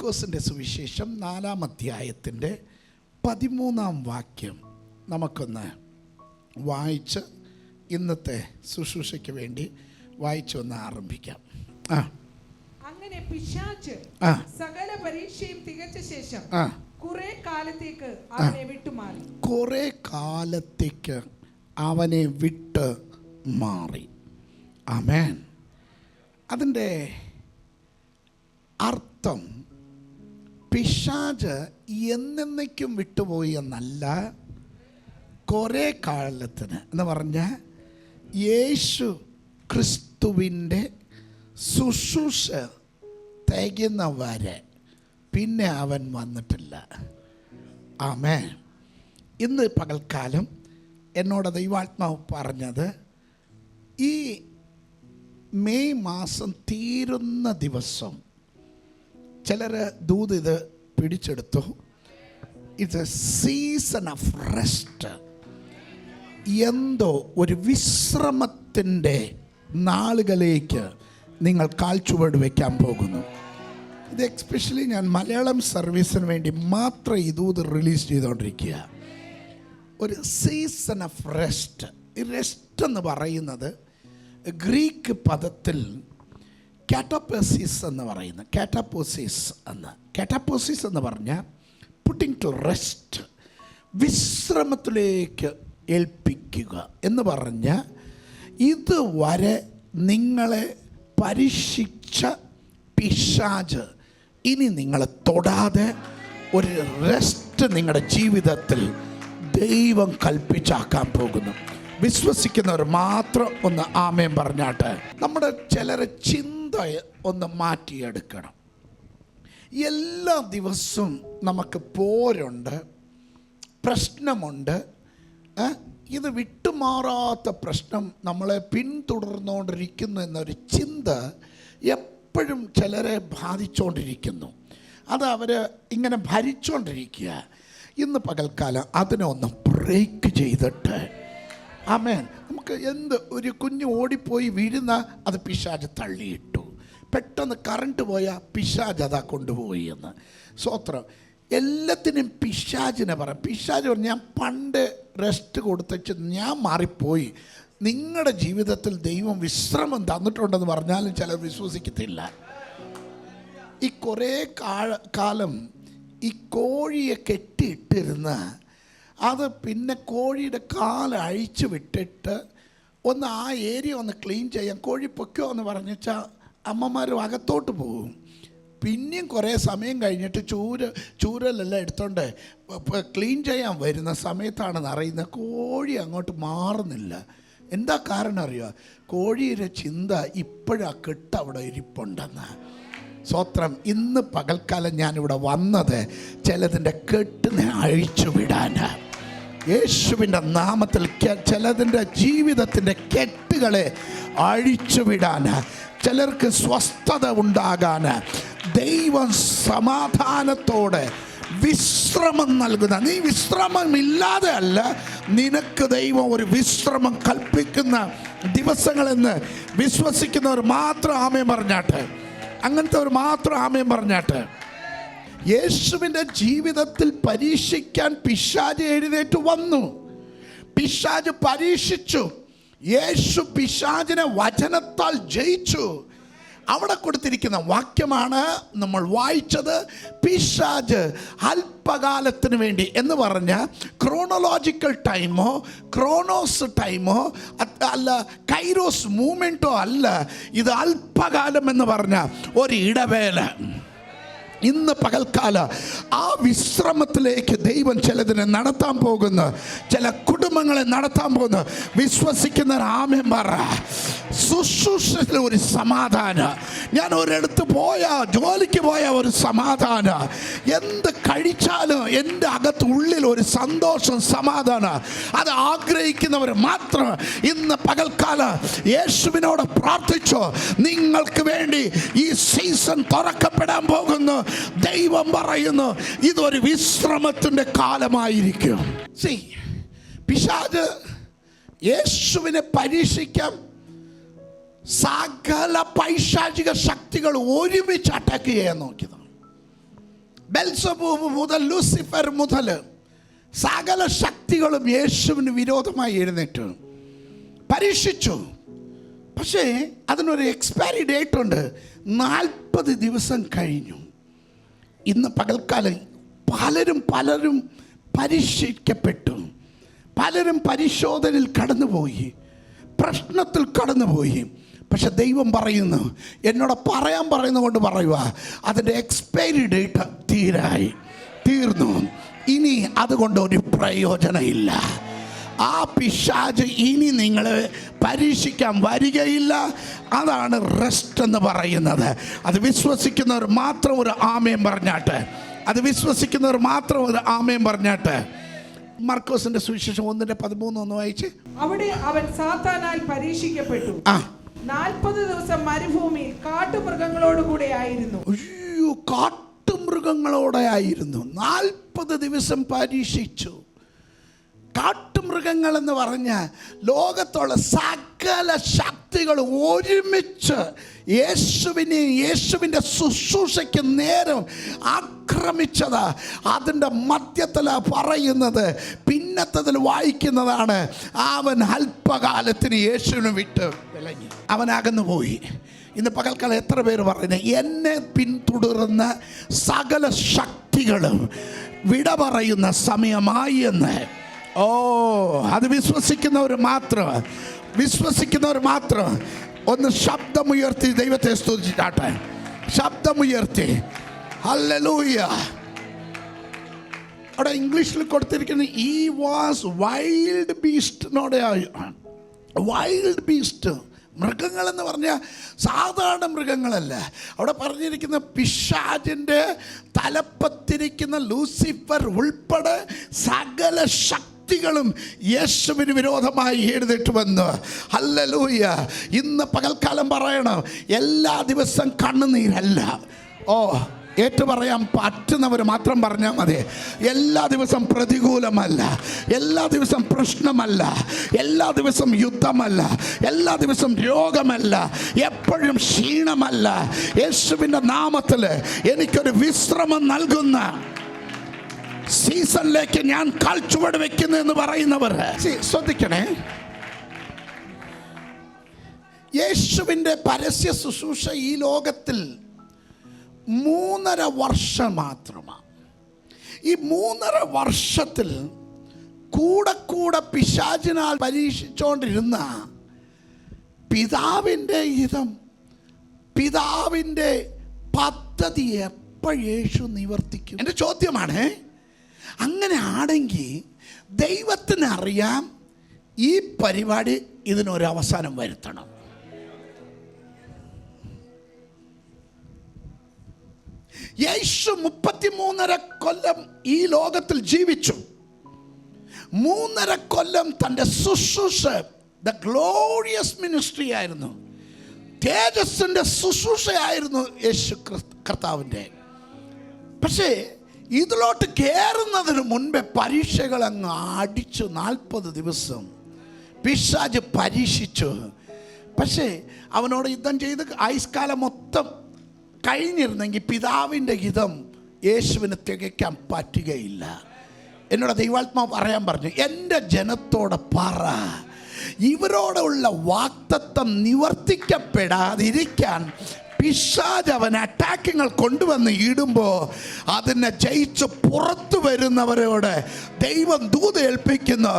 ലൂക്കോസിൻ്റെ സുവിശേഷം 4-ാം അധ്യായത്തിൻ്റെ 13-ാം വാക്യം നമുക്കൊന്ന് വായിച്ച് ഇന്നത്തെ ശുശ്രൂഷയ്ക്ക് വേണ്ടി വായിച്ചൊന്ന് ആരംഭിക്കാം. അങ്ങനെ പിശാച് സകല പരീക്ഷയും തികച്ച ശേഷം കുറെ കാലത്തേക്ക് അവനെ വിട്ടുമാറി. കുറെ കാലത്തേക്ക് അവനെ വിട്ട് മാറി. ആമേൻ. അതിൻ്റെ അർത്ഥം പിശാച് എന്നേക്കും വിട്ടുപോയി എന്നല്ല, കുറേ കാലത്തിന് എന്ന് പറഞ്ഞാൽ യേശു ക്രിസ്തുവിൻ്റെ ശുശ്രൂഷ തികയുന്നവരെ പിന്നെ അവൻ വന്നിട്ടില്ല. ആമേൻ. ഇന്ന് പകൽക്കാലം എന്നോട് ദൈവാത്മാവ് പറഞ്ഞത്, ഈ മെയ് മാസം തീരുന്ന ദിവസം ചിലർ ദൂത് ഇത് പിടിച്ചെടുത്തു. It's A season of rest. എന്തോ ഒരു വിശ്രമത്തിൻ്റെ നാളുകളിലേക്ക് നിങ്ങൾ കാൽച്ചുവട് വയ്ക്കാൻ പോകുന്നു. ഇത് എക്സ്പെഷ്യലി ഞാൻ മലയാളം സർവീസിന് വേണ്ടി മാത്രം ഈ ദൂത് റിലീസ് ചെയ്തുകൊണ്ടിരിക്കുക. ഒരു സീസൺ ഓഫ് റെസ്റ്റ്. ഈ റെസ്റ്റ് എന്ന് പറയുന്നത് ഗ്രീക്ക് പദത്തിൽ കാറ്റപ്പോസിസ് എന്ന് പറയുന്നു. കാറ്റപ്പോസിസ് എന്ന് പറഞ്ഞാൽ പുട്ടിങ് ടു റെസ്റ്റ്, വിശ്രമത്തിലേക്ക് ഏൽപ്പിക്കുക എന്ന് പറഞ്ഞാൽ ഇതുവരെ നിങ്ങളെ പരീക്ഷിച്ച പിശാച് ഇനി നിങ്ങളെ തൊടാതെ ഒരു റെസ്റ്റ് നിങ്ങളുടെ ജീവിതത്തിൽ ദൈവം കൽപ്പിച്ചാക്കാൻ പോകുന്നു. വിശ്വസിക്കുന്നവർ മാത്രം ഒന്ന് ആമേൻ പറഞ്ഞാട്ടെ. നമ്മുടെ ചിലരെ ചിന്ത ഒന്ന് മാറ്റിയെടുക്കണം. എല്ലാ ദിവസവും നമുക്ക് പോരുണ്ട്, പ്രശ്നമുണ്ട്. ഇത് വിട്ടുമാറാത്ത പ്രശ്നം നമ്മളെ പിന്തുടർന്നുകൊണ്ടിരിക്കുന്നു എന്നൊരു ചിന്ത എപ്പോഴും ചിലരെ ബാധിച്ചുകൊണ്ടിരിക്കുന്നു. അത് അവർ ഇങ്ങനെ ഭരിച്ചുകൊണ്ടിരിക്കുക. ഇന്ന് പകൽക്കാലം അതിനെ ഒന്ന് ബ്രേക്ക് ചെയ്തിട്ട്, ആമേൻ, നമുക്ക് ഒരു കുഞ്ഞ് ഓടിപ്പോയി വീഴുന്ന അത് പിശാച് തള്ളിയിട്ടു. പെട്ടെന്ന് കറണ്ട് പോയാൽ പിശാച് അതാ കൊണ്ടുപോയി എന്ന്. സ്വത്രം എല്ലാത്തിനും പിശാചിനെ പറയാം. പിശാച് പറഞ്ഞു, ഞാൻ പണ്ട് റെസ്റ്റ് കൊടുത്തിട്ട് ഞാൻ മാറിപ്പോയി. നിങ്ങളുടെ ജീവിതത്തിൽ ദൈവം വിശ്രമം തന്നിട്ടുണ്ടെന്ന് പറഞ്ഞാലും ചിലർ വിശ്വസിക്കത്തില്ല. ഈ കുറേ കാലം ഈ കോഴിയെ കെട്ടിയിട്ടിരുന്ന അത് പിന്നെ കോഴിയുടെ കാല് അഴിച്ചു വിട്ടിട്ട് ഒന്ന് ആ ഏരിയ ഒന്ന് ക്ലീൻ ചെയ്യാൻ കോഴി പൊയ്ക്കോ എന്ന് പറഞ്ഞാൽ അമ്മമാരും അകത്തോട്ട് പോകും. പിന്നെയും കുറേ സമയം കഴിഞ്ഞിട്ട് ചൂരലെല്ലാം എടുത്തോണ്ട് ക്ലീൻ ചെയ്യാൻ വരുന്ന സമയത്താണെന്ന് അറിയുന്നത് കോഴി അങ്ങോട്ട് മാറുന്നില്ല. എന്താ കാരണം അറിയുക? കോഴിയുടെ ചിന്ത ഇപ്പോഴാ കെട്ട് അവിടെ ഇരിപ്പുണ്ടെന്ന്. സ്വത്രം ഇന്ന് പകൽക്കാലം ഞാനിവിടെ വന്നത് ചിലതിൻ്റെ കെട്ടിനെ അഴിച്ചു വിടാനാ. യേശുവിൻ്റെ നാമത്തിൽ ചിലതിൻ്റെ ജീവിതത്തിൻ്റെ കെട്ടുകളെ അഴിച്ചു വിടാനാ. ചിലർക്ക് സ്വസ്ഥത ഉണ്ടാകാൻ ദൈവം സമാധാനത്തോടെ വിശ്രമം നൽകുന്ന, നീ വിശ്രമമില്ലാതെ അല്ല, നിനക്ക് ദൈവം ഒരു വിശ്രമം കൽപ്പിക്കുന്ന ദിവസങ്ങളെന്ന് വിശ്വസിക്കുന്നവർ മാത്രം ആമേൻ പറഞ്ഞാട്ടെ. അങ്ങനത്തെ ഒരു മാത്രം ആമേൻ പറഞ്ഞാട്ടെ. യേശുവിൻ്റെ ജീവിതത്തിൽ പരീക്ഷിക്കാൻ പിശാച് എഴുന്നേറ്റ് വന്നു. പിശാച് പരീക്ഷിച്ചു. യേശു പിശാചിനെ വചനത്താൽ ജയിച്ചു. അവിടെ കൊടുത്തിരിക്കുന്ന വാക്യമാണ് നമ്മൾ വായിച്ചത്. പിശാച് അല്പകാലത്തിന് വേണ്ടി എന്ന് പറഞ്ഞ ക്രോണോളജിക്കൽ ടൈമോ ക്രോണോസ് ടൈമോ അല്ല, കൈരോസ് മൂവ്മെൻറ്റോ അല്ല. ഇത് അല്പകാലം എന്ന് പറഞ്ഞ ഒരു ഇടവേള. ഇന്ന് പകൽക്കാല ആ വിശ്രമത്തിലേക്ക് ദൈവം ചിലതിനെ നടത്താൻ പോകുന്നു. ചില കുടുംബങ്ങളെ നടത്താൻ പോകുന്നു. വിശ്വസിക്കുന്ന ആമേൻ പറ. ശുശ്രൂഷയിൽ ഒരു സമാധാനം. ഞാൻ ഒരിടത്ത് പോയാൽ, ജോലിക്ക് പോയാൽ ഒരു സമാധാനം. എന്ത് കഴിച്ചാലും എൻ്റെ അകത്തുള്ളിൽ ഒരു സന്തോഷം, സമാധാനം. അത് ആഗ്രഹിക്കുന്നവർ മാത്രം ഇന്ന് പകൽക്കാല യേശുവിനോട് പ്രാർത്ഥിച്ചോ. നിങ്ങൾക്ക് വേണ്ടി ഈ സീസൺ തുറക്കപ്പെടാൻ പോകുന്നു. ദൈവം പറയുന്നു, ഇതൊരു വിശ്രമത്തിൻ്റെ കാലമായിരിക്കും. പിശാച് യേശുവിനെ പരീക്ഷിക്കാൻ സകല പൈശാചിക ശക്തികൾ ഒരുമിച്ച് അറ്റാക്ക് ചെയ്യാൻ നോക്കിയതാണ്. ബെൽസബൂബ് മുതൽ ലൂസിഫർ മുതൽ സകല ശക്തികളും യേശുവിന് വിരോധമായി എഴുന്നേറ്റു, പരീക്ഷിച്ചു. പക്ഷേ അതിനൊരു എക്സ്പയറി ഡേറ്റ് ഉണ്ട്. 40 ദിവസം കഴിഞ്ഞു. ഇന്ന് പകൽക്കാലം പലരും പരീക്ഷിക്കപ്പെട്ടു, പലരും പരിശോധനയിൽ കടന്നുപോയി, പ്രശ്നത്തിൽ കടന്നുപോയി. പക്ഷെ ദൈവം പറയുന്നു, എന്നോട് പറയാൻ പറയുന്നത് കൊണ്ട് പറയുക, അതിൻ്റെ എക്സ്പയറി ഡേറ്റ് തീർന്നു. ഇനി അതുകൊണ്ട് ഒരു പ്രയോജനമില്ല. ആ പിശാച് ഇനി നിങ്ങളെ പരീക്ഷിക്കാൻ വരികയില്ല. അതാണ് റെസ്റ്റ് എന്ന് പറയുന്നത്. അത് വിശ്വസിക്കുന്നവർ മാത്രം ഒരു ആമേൻ പറഞ്ഞാട്ട്, അത് വിശ്വസിക്കുന്നവർ മാത്രം ഒരു ആമേൻ പറഞ്ഞാട്ട്. മർക്കോസിന്റെ സുവിശേഷം 1:13 ഒന്ന് വായിച്ച്. അവിടെ അവൻ സാത്താനാൽ പരീക്ഷിക്കപ്പെട്ടു. 40 ദിവസം മരുഭൂമിയിൽ കാട്ടുമൃഗങ്ങളോട് കൂടെ ആയിരുന്നു. അയ്യോ, കാട്ടുമൃഗങ്ങളോടെ ആയിരുന്നു. 40 ദിവസം പരീക്ഷിച്ചു. കാട്ടുമൃഗങ്ങൾ എന്ന് പറഞ്ഞ ലോകത്തുള്ള സകല ശക്തികൾ ഒരുമിച്ച് യേശുവിൻ്റെ ശുശ്രൂഷയ്ക്ക് നേരം ആക്രമിച്ചത്. അതിൻ്റെ മധ്യത്തിൽ പറയുന്നത്, പിന്നത്തതിൽ വായിക്കുന്നതാണ്, അവൻ അല്പകാലത്തിന് യേശുവിനെ വിട്ട് വിലങ്ങി, അവൻ അകന്നു പോയി. ഇന്ന് പകൽക്കാലം എത്ര പേര് പറയുന്നത്, എന്നെ പിന്തുടരുന്ന സകല ശക്തികളും വിട പറയുന്ന സമയമായി എന്ന്? ഓ, അത് വിശ്വസിക്കുന്നവർ മാത്രം ഒന്ന് ശബ്ദമുയർത്തി ദൈവത്തെ സ്തുതിച്ചാട്ടെ. ശബ്ദമുയർത്തി ഹല്ലേലൂയ. അവിടെ ഇംഗ്ലീഷിൽ കൊടുത്തിരിക്കുന്നത് ഈ was wild beast. Wild beast, മൃഗങ്ങളെന്ന് പറഞ്ഞാൽ സാധാരണ മൃഗങ്ങളല്ല. അവിടെ പറഞ്ഞിരിക്കുന്ന പിശാചിൻ്റെ തലപ്പത്തിരിക്കുന്ന ലൂസിഫർ ഉൾപ്പെടെ സകല ശക്തികളും യേശുവിന് വിരോധമായി എഴുന്നേറ്റ് വന്നു. ഹല്ലേലൂയ. ഇന്ന് പകൽക്കാലം പറയണം, എല്ലാ ദിവസം കണ്ണുനീരല്ല. ഓ, ഏറ്റു പറയാൻ പറ്റുന്നവർ മാത്രം പറഞ്ഞാൽ മതി. എല്ലാ ദിവസം പ്രതികൂലമല്ല, എല്ലാ ദിവസം പ്രശ്നമല്ല, എല്ലാ ദിവസം യുദ്ധമല്ല, എല്ലാ ദിവസം രോഗമല്ല, എപ്പോഴും ക്ഷീണമല്ല. യേശുവിൻ്റെ നാമത്തിൽ എനിക്കൊരു വിശ്രമം നൽകുന്ന സീസണിലേക്ക് ഞാൻ കാൽച്ചുവട് വെക്കുന്നു എന്ന് പറയുന്നവർ ശ്രദ്ധിക്കണേ. യേശുവിൻ്റെ പരസ്യ ശുശ്രൂഷ ഈ ലോകത്തിൽ 3.5 വർഷം മാത്രമാണ്. ഈ 3.5 വർഷത്തിൽ കൂടെ പിശാചിനാൽ പരീക്ഷിച്ചുകൊണ്ടിരുന്ന പിതാവിൻ്റെ പദ്ധതി എപ്പോഴേശു നിവർത്തിക്കും? എൻ്റെ ചോദ്യമാണ്. അങ്ങനെ ആണെങ്കിൽ ദൈവത്തിന് അറിയാം ഈ പരിപാടി ഇതിനൊരു അവസാനം വരുത്തണം. യേശു 33.5 കൊല്ലം ഈ ലോകത്തിൽ ജീവിച്ചു. 3.5 കൊല്ലം തൻ്റെ ശുശ്രൂഷ ദ ഗ്ലോറിയസ് മിനിസ്ട്രി ആയിരുന്നു, തേജസ്സിൻ്റെ ശുശ്രൂഷയായിരുന്നു യേശു കർത്താവിൻ്റെ. പക്ഷേ ഇതിലോട്ട് കയറുന്നതിന് മുൻപേ പരീക്ഷകൾ അങ്ങ് അടിച്ചു. 40 ദിവസം പിശാച് പരീക്ഷിച്ചു. പക്ഷേ അവനോട് യുദ്ധം ചെയ്ത് ആയുഷ്കാലം മൊത്തം കഴിഞ്ഞിരുന്നെങ്കിൽ പിതാവിൻ്റെ ഹിതം യേശുവിന് തികയ്ക്കാൻ പറ്റുകയില്ല. എന്നോട് ദൈവാത്മാവ് പറയാൻ പറഞ്ഞു, എൻ്റെ ജനത്തോട് പറ, ഇവരോടുള്ള വാഗ്ദത്തം നിവർത്തിക്കപ്പെടാതിരിക്കാൻ പിശാച് അവൻ അറ്റാക്കുകൾ കൊണ്ടുവന്ന് ഇടുമ്പോൾ അതിനെ ജയിച്ച് പുറത്തു വരുന്നവരോട് ദൈവം ദൂത് ഏൽപ്പിക്കുന്നു,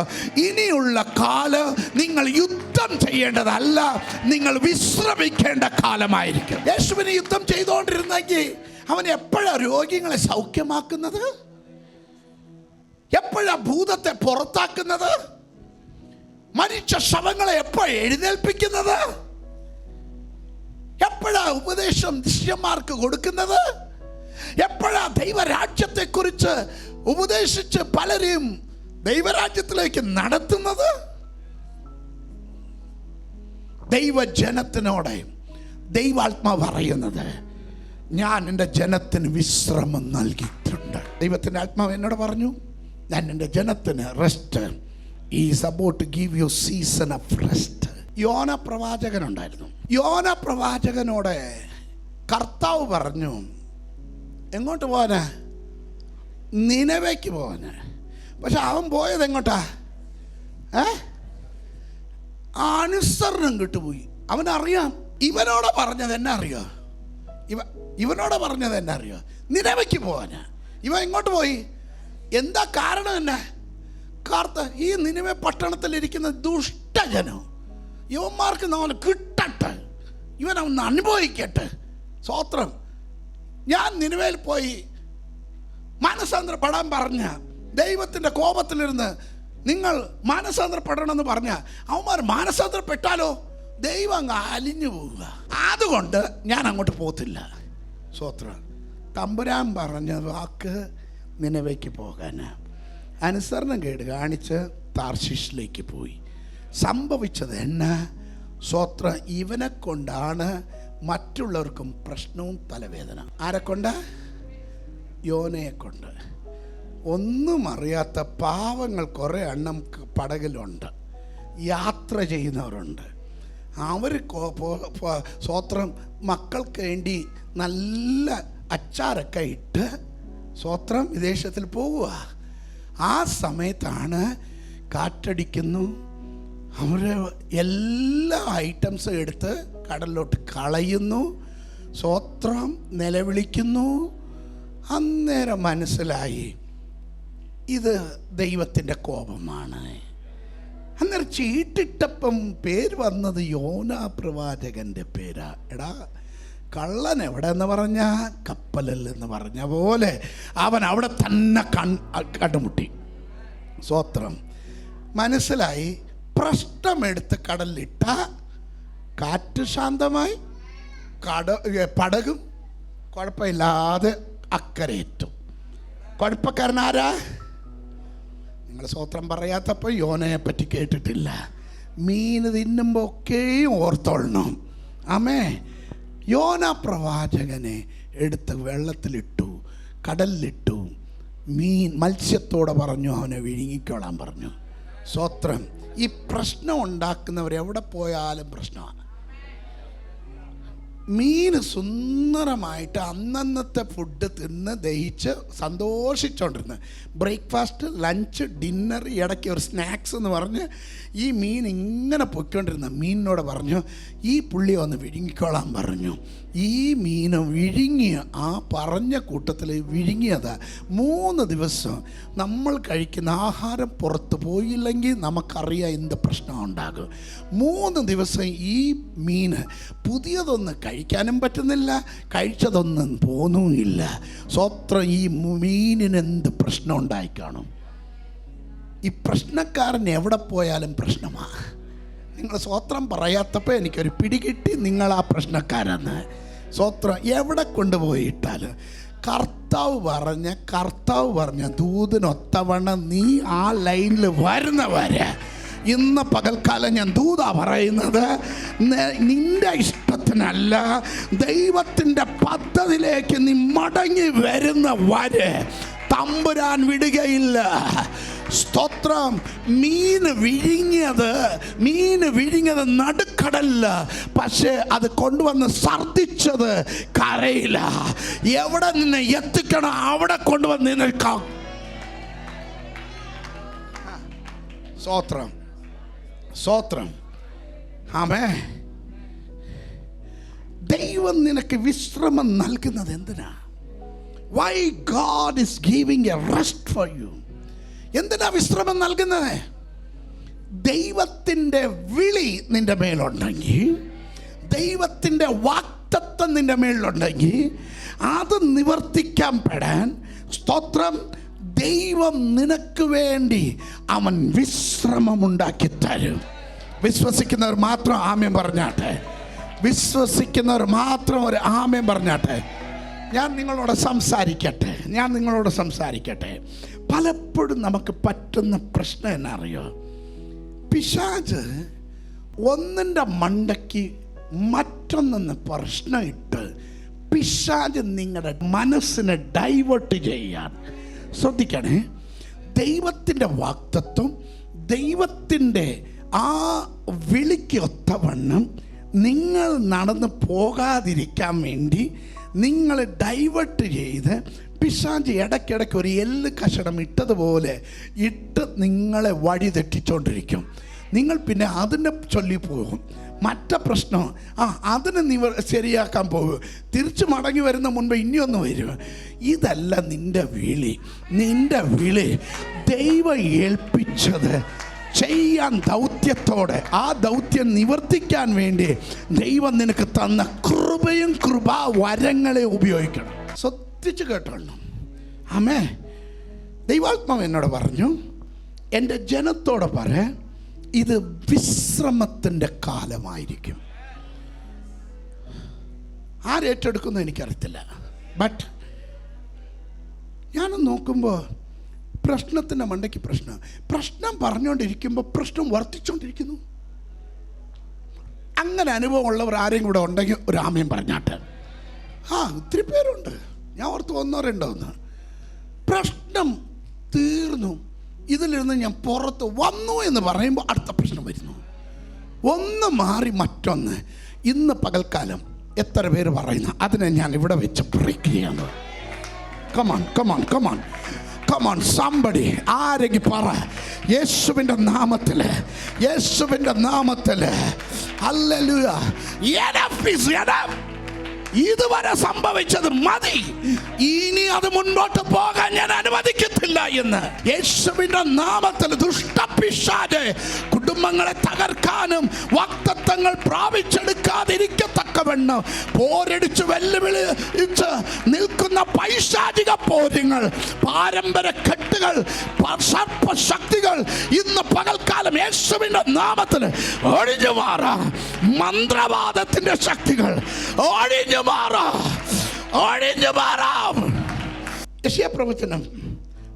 ഇനിയുള്ള കാലം നിങ്ങൾ യുദ്ധം ചെയ്യേണ്ടതല്ല, നിങ്ങൾ വിശ്രമിക്കേണ്ട കാലമായിരിക്കും. യേശുവിന് യുദ്ധം ചെയ്തുകൊണ്ടിരുന്നെങ്കിൽ അവൻ എപ്പോഴാണ് രോഗികളെ സൗഖ്യമാക്കുന്നത്? എപ്പോഴാണ് ഭൂതത്തെ പുറത്താക്കുന്നത്? മരിച്ച ശവങ്ങളെ എപ്പോഴാണ് എഴുന്നേൽപ്പിക്കുന്നത്? എപ്പോഴാ ഉപദേശം ശിഷ്യന്മാർക്ക് കൊടുക്കുന്നത്? എപ്പോഴാ ദൈവരാജ്യത്തെക്കുറിച്ച് ഉപദേശിച്ച് പലരെയും ദൈവരാജ്യത്തിലേക്ക് നടത്തുന്നത്? ദൈവജനത്തിനോട് ദൈവാത്മാവ് പറയുന്നത്, ഞാൻ എൻ്റെ ജനത്തിന് വിശ്രമം നൽകിയിട്ടുണ്ട്. ദൈവത്തിൻ്റെ ആത്മാവ് എന്നോട് പറഞ്ഞു, ഞാൻ എൻ്റെ ജനത്തിന് rest is about to give you season of rest. യോന പ്രവാചകനുണ്ടായിരുന്നു. യോന പ്രവാചകനോട് കർത്താവ് പറഞ്ഞു, എങ്ങോട്ട് പോകാനാ? നിനവേക്ക് പോകാന്. പക്ഷെ അവൻ പോയത് എങ്ങോട്ടാ? അനുസരണം കിട്ടുപോയി. അവനറിയാം ഇവനോട് പറഞ്ഞത് എന്നെ അറിയോ, ഇവനോട് പറഞ്ഞത് എന്നെ അറിയോ, നിനവേക്ക് പോകാന്. ഇവൻ എങ്ങോട്ട് പോയി? എന്താ കാരണം? എന്നെ ഈ നിനവെ പട്ടണത്തിലിരിക്കുന്ന ദുഷ്ടജനം, ഇവന്മാർക്ക് നമ്മൾ കിട്ടട്ടെ, ഇവനൊന്ന് അനുഭവിക്കട്ടെ. സ്വോത്രം. ഞാൻ നിനവേൽ പോയി മാനസാന്തരപ്പെടാൻ പറഞ്ഞ ദൈവത്തിൻ്റെ കോപത്തിലിരുന്ന് നിങ്ങൾ മാനസാന്തരപ്പെടണമെന്ന് പറഞ്ഞ അവന്മാർ മാനസാന്തരപ്പെട്ടാലോ ദൈവം അങ്ങ് അലിഞ്ഞു പോവുക. അതുകൊണ്ട് ഞാൻ അങ്ങോട്ട് പോകത്തില്ല. സ്വോത്രം. തമ്പുരാൻ പറഞ്ഞ വാക്ക് നിനവേക്ക് പോകാൻ അനുസരണം കേട് കാണിച്ച് താർശീഷിലേക്ക് പോയി. സംഭവിച്ചത് എന്നാ? സ്വോത്രം. ഇവനെ കൊണ്ടാണ് മറ്റുള്ളവർക്കും പ്രശ്നവും തലവേദന. ആരെക്കൊണ്ട്? യോനയെ കൊണ്ട്. ഒന്നും അറിയാത്ത പാവങ്ങൾ കുറേ എണ്ണം പടകിലുണ്ട്, യാത്ര ചെയ്യുന്നവരുണ്ട്. അവർ സ്വോത്രം മക്കൾക്ക് വേണ്ടി നല്ല അച്ചാറൊക്കെ ഇട്ട് സ്വോത്രം വിദേശത്തിൽ പോവുക. ആ സമയത്താണ് കാറ്റടിക്കുന്നു. അവർ എല്ലാ ഐറ്റംസും എടുത്ത് കടലിലോട്ട് കളയുന്നു. സ്വോത്രം നിലവിളിക്കുന്നു. അന്നേരം മനസ്സിലായി ഇത് ദൈവത്തിൻ്റെ കോപമാണ്. അന്നേരം ചീട്ടിട്ടപ്പം പേര് വന്നത് യോനാ പ്രവാചകൻ്റെ പേരാ. എടാ, കള്ളൻ എവിടെ എന്ന് പറഞ്ഞാൽ കപ്പലിൽ എന്ന് പറഞ്ഞ പോലെ അവൻ അവിടെ തന്നെ കണ്ടുമുട്ടി. സ്വോത്രം. മനസ്സിലായി. പ്രശ്നമെടുത്ത് കടലിലിട്ട കാറ്റ് ശാന്തമായി, പടകും കുഴപ്പമില്ലാതെ അക്കരയേറ്റും. കുഴപ്പക്കാരനാരാ? നിങ്ങൾ സ്വോത്രം പറയാത്തപ്പോൾ യോനയെ പറ്റി കേട്ടിട്ടില്ല. മീൻ തിന്നുമ്പോൾ ഒക്കെയും ഓർത്തോളണം. ആമേ. യോനാ പ്രവാചകനെ എടുത്ത് വെള്ളത്തിലിട്ടു, കടലിലിട്ടു. മത്സ്യത്തോടെ പറഞ്ഞു അവനെ വിഴുങ്ങിക്കോളാൻ പറഞ്ഞു. സ്വോത്രം. ഈ പ്രശ്നം ഉണ്ടാക്കുന്നവരെവിടെ പോയാലും പ്രശ്നമാണ്. മീൻ സുന്ദരമായിട്ട് അന്നന്നത്തെ ഫുഡ് തിന്ന് ദഹിച്ച് സന്തോഷിച്ചുകൊണ്ടിരുന്ന് ബ്രേക്ക്ഫാസ്റ്റ്, ലഞ്ച്, ഡിന്നർ, ഇടയ്ക്ക് ഒരു സ്നാക്സ് എന്ന് പറഞ്ഞ് ഈ മീൻ ഇങ്ങനെ പൊയ്ക്കൊണ്ടിരുന്ന മീനിനോട് പറഞ്ഞു ഈ പുള്ളി വന്ന് വിഴുങ്ങിക്കോളാൻ പറഞ്ഞു. ഈ മീൻ വിഴുങ്ങിയ ആ പറഞ്ഞ കൂട്ടത്തിൽ വിഴുങ്ങിയത് 3 ദിവസം നമ്മൾ കഴിക്കുന്ന ആഹാരം പുറത്ത് പോയില്ലെങ്കിൽ നമുക്കറിയാം എന്ത് പ്രശ്നം ഉണ്ടാകും. 3 ദിവസം ഈ മീൻ പുതിയതൊന്നും കഴിക്കാനും പറ്റുന്നില്ല, കഴിച്ചതൊന്നും പോന്നുമില്ല. സ്വത്രം. ഈ മീനിന് എന്ത് പ്രശ്നം ഉണ്ടായിക്കാണും? ഈ പ്രശ്നക്കാരൻ എവിടെ പോയാലും പ്രശ്നമാണ്. നിങ്ങൾ സ്വത്രം പറയാത്തപ്പോൾ എനിക്കൊരു പിടികിട്ടി നിങ്ങൾ ആ പ്രശ്നക്കാരെന്ന്. സ്വത്രം. എവിടെ കൊണ്ടുപോയിട്ടാൽ കർത്താവ് പറഞ്ഞ ദൂതിനൊത്തവണ്ണം നീ ആ ലൈനിൽ വരുന്നവരെ ഇന്ന് പകൽക്കാലം ഞാൻ ദൂതാ പറയുന്നത്, നിന്റെ ഇഷ്ടത്തിനല്ല, ദൈവത്തിൻ്റെ പദ്ധതിയിലേക്ക് നീ മടങ്ങി വരുന്ന വരെ തമ്പുരാൻ വിടുകയില്ല. സ്തോത്രം. മീൻ വിഴുങ്ങിയത് നടുക്കടലില്ല, പക്ഷേ അത് കൊണ്ടുവന്ന് ഛർദ്ദിച്ചത് കരയില്ല. എവിടെ നിന്നെ എത്തിക്കണം അവിടെ കൊണ്ടുവന്ന് നിൽക്കാം. സ്തോത്രം. സ്തോത്രം. ആമേ. ദൈവം നിനക്ക് വിശ്രമം നൽകുന്നത് എന്തിനാ? Why God is giving a rest for you? എന്തിനാ വിശ്രമം നൽകുന്നത്? ദൈവത്തിൻ്റെ വിളി നിന്റെ മേലുണ്ടെങ്കിൽ, ദൈവത്തിൻ്റെ വാഗ്ദത്തം നിന്റെ മേലുണ്ടെങ്കിൽ അത് നിവർത്തിക്കാൻ പെടാൻ സ്തോത്രം ദൈവം നിനക്ക് വേണ്ടി അവൻ വിശ്രമമുണ്ടാക്കി തരും. വിശ്വസിക്കുന്നവർ മാത്രം ആമേൻ പറഞ്ഞാട്ടെ. വിശ്വസിക്കുന്നവർ മാത്രം ഒരു ആമേൻ പറഞ്ഞാട്ടെ. ഞാൻ നിങ്ങളോട് സംസാരിക്കട്ടെ. പലപ്പോഴും നമുക്ക് പറ്റുന്ന പ്രശ്നം എന്നറിയോ? പിശാച് ഒന്നിൻ്റെ മണ്ടയ്ക്ക് മറ്റൊന്നെന്ന് പ്രശ്നം ഇട്ട് പിശാച് നിങ്ങളുടെ മനസ്സിനെ ഡൈവേർട്ട് ചെയ്യാൻ ശ്രദ്ധിക്കണേ. ദൈവത്തിൻ്റെ വാഗ്ദത്തം, ദൈവത്തിൻ്റെ ആ വിളിക്ക് ഒത്തവണ്ണം നിങ്ങൾ നടന്ന് പോകാതിരിക്കാൻ വേണ്ടി നിങ്ങൾ ഡൈവേർട്ട് ചെയ്ത് പിശാച് ഇടയ്ക്കിടയ്ക്ക് ഒരു എല്ല് കഷണം ഇട്ടതുപോലെ ഇട്ട് നിങ്ങളെ വഴി തെറ്റിച്ചുകൊണ്ടിരിക്കും. നിങ്ങൾ പിന്നെ അതിനെ ചൊല്ലിപ്പോകും. മറ്റേ പ്രശ്നം അതിന് ശരിയാക്കാൻ പോകും. തിരിച്ച് മടങ്ങി വരുന്ന മുൻപ് ഇനിയൊന്ന് വരും. ഇതല്ല നിൻ്റെ വിളി. നിൻ്റെ വിളി ദൈവം ഏൽപ്പിച്ചത് ചെയ്യാൻ ദൗത്യത്തോടെ, ആ ദൗത്യം നിവർത്തിക്കാൻ വേണ്ടി ദൈവം നിനക്ക് തന്ന കൃപയും കൃപാ വരങ്ങളെ ഉപയോഗിക്കണം. ശ്രദ്ധിച്ച് കേട്ടോളണം. ആമേ. ദൈവാത്മാവ് എന്നോട് പറഞ്ഞു, എൻ്റെ ജനത്തോട് പറ, ഇത് വിശ്രമത്തിൻ്റെ കാലമായിരിക്കും. ആരേറ്റെടുക്കുന്നു എനിക്കറിയത്തില്ല. ബട്ട് ഞാൻ നോക്കുമ്പോൾ പ്രശ്നത്തിൻ്റെ മണ്ടയ്ക്ക് പ്രശ്നം പറഞ്ഞുകൊണ്ടിരിക്കുമ്പോൾ പ്രശ്നം വർദ്ധിച്ചുകൊണ്ടിരിക്കുന്നു. അങ്ങനെ അനുഭവമുള്ളവർ ആരെയും കൂടെ ഉണ്ടെങ്കിൽ ഒരു ആമയും പറഞ്ഞാട്ടെ. ഒത്തിരി പേരുണ്ട്. ഞാൻ ഓർത്ത് 1-2 പ്രശ്നം തീർന്നു, ഇതിലിരുന്ന് ഞാൻ പുറത്ത് വന്നു എന്ന് പറയുമ്പോൾ അടുത്ത പ്രശ്നം വരുന്നു. ഒന്ന് മാറി മറ്റൊന്ന്. ഇന്ന് പകൽക്കാലം എത്ര പേര് പറയുന്നു അതിനെ ഞാൻ ഇവിടെ വെച്ച് ബ്രേക്ക് ചെയ്യാന്ന്. Come on come on come on come on somebody. ആരെങ്കിലും പറ, യേശുവിൻ്റെ നാമത്തിൽ, യേശുവിൻ്റെ നാമത്തിൽ ഹല്ലേലൂയ. ഇതുവരെ സംഭവിച്ചത് മതി, ഇനി അത് മുൻപോട്ട് പോകാൻ ഞാൻ അനുവദിക്കത്തില്ല എന്ന് യേശുവിന്റെ നാമത്തിൽ ദുഷ്ടപിശാച് കുടുംബങ്ങളെ തകർക്കാനും വാഗ്ദത്തങ്ങൾ പ്രാപിച്ചെടുക്കാതിരിക്കത്തക്കവണ്ണം പോരടിച്ച് വെല്ലുവിളിച്ച് നിൽക്കുന്ന പൈശാചിക പോരങ്ങൾ, പാരമ്പര്യ കെട്ടുകൾ, സർപ്പശക്തികൾ ഇന്ന് പകൽക്കാലം യേശുവിന്റെ നാമത്തിൽ ഒഴിഞ്ഞു മാറാം. മന്ത്രവാദത്തിന്റെ ശക്തികൾ ഒഴിഞ്ഞു മാറാം. യെശയ്യാപ്രവചനം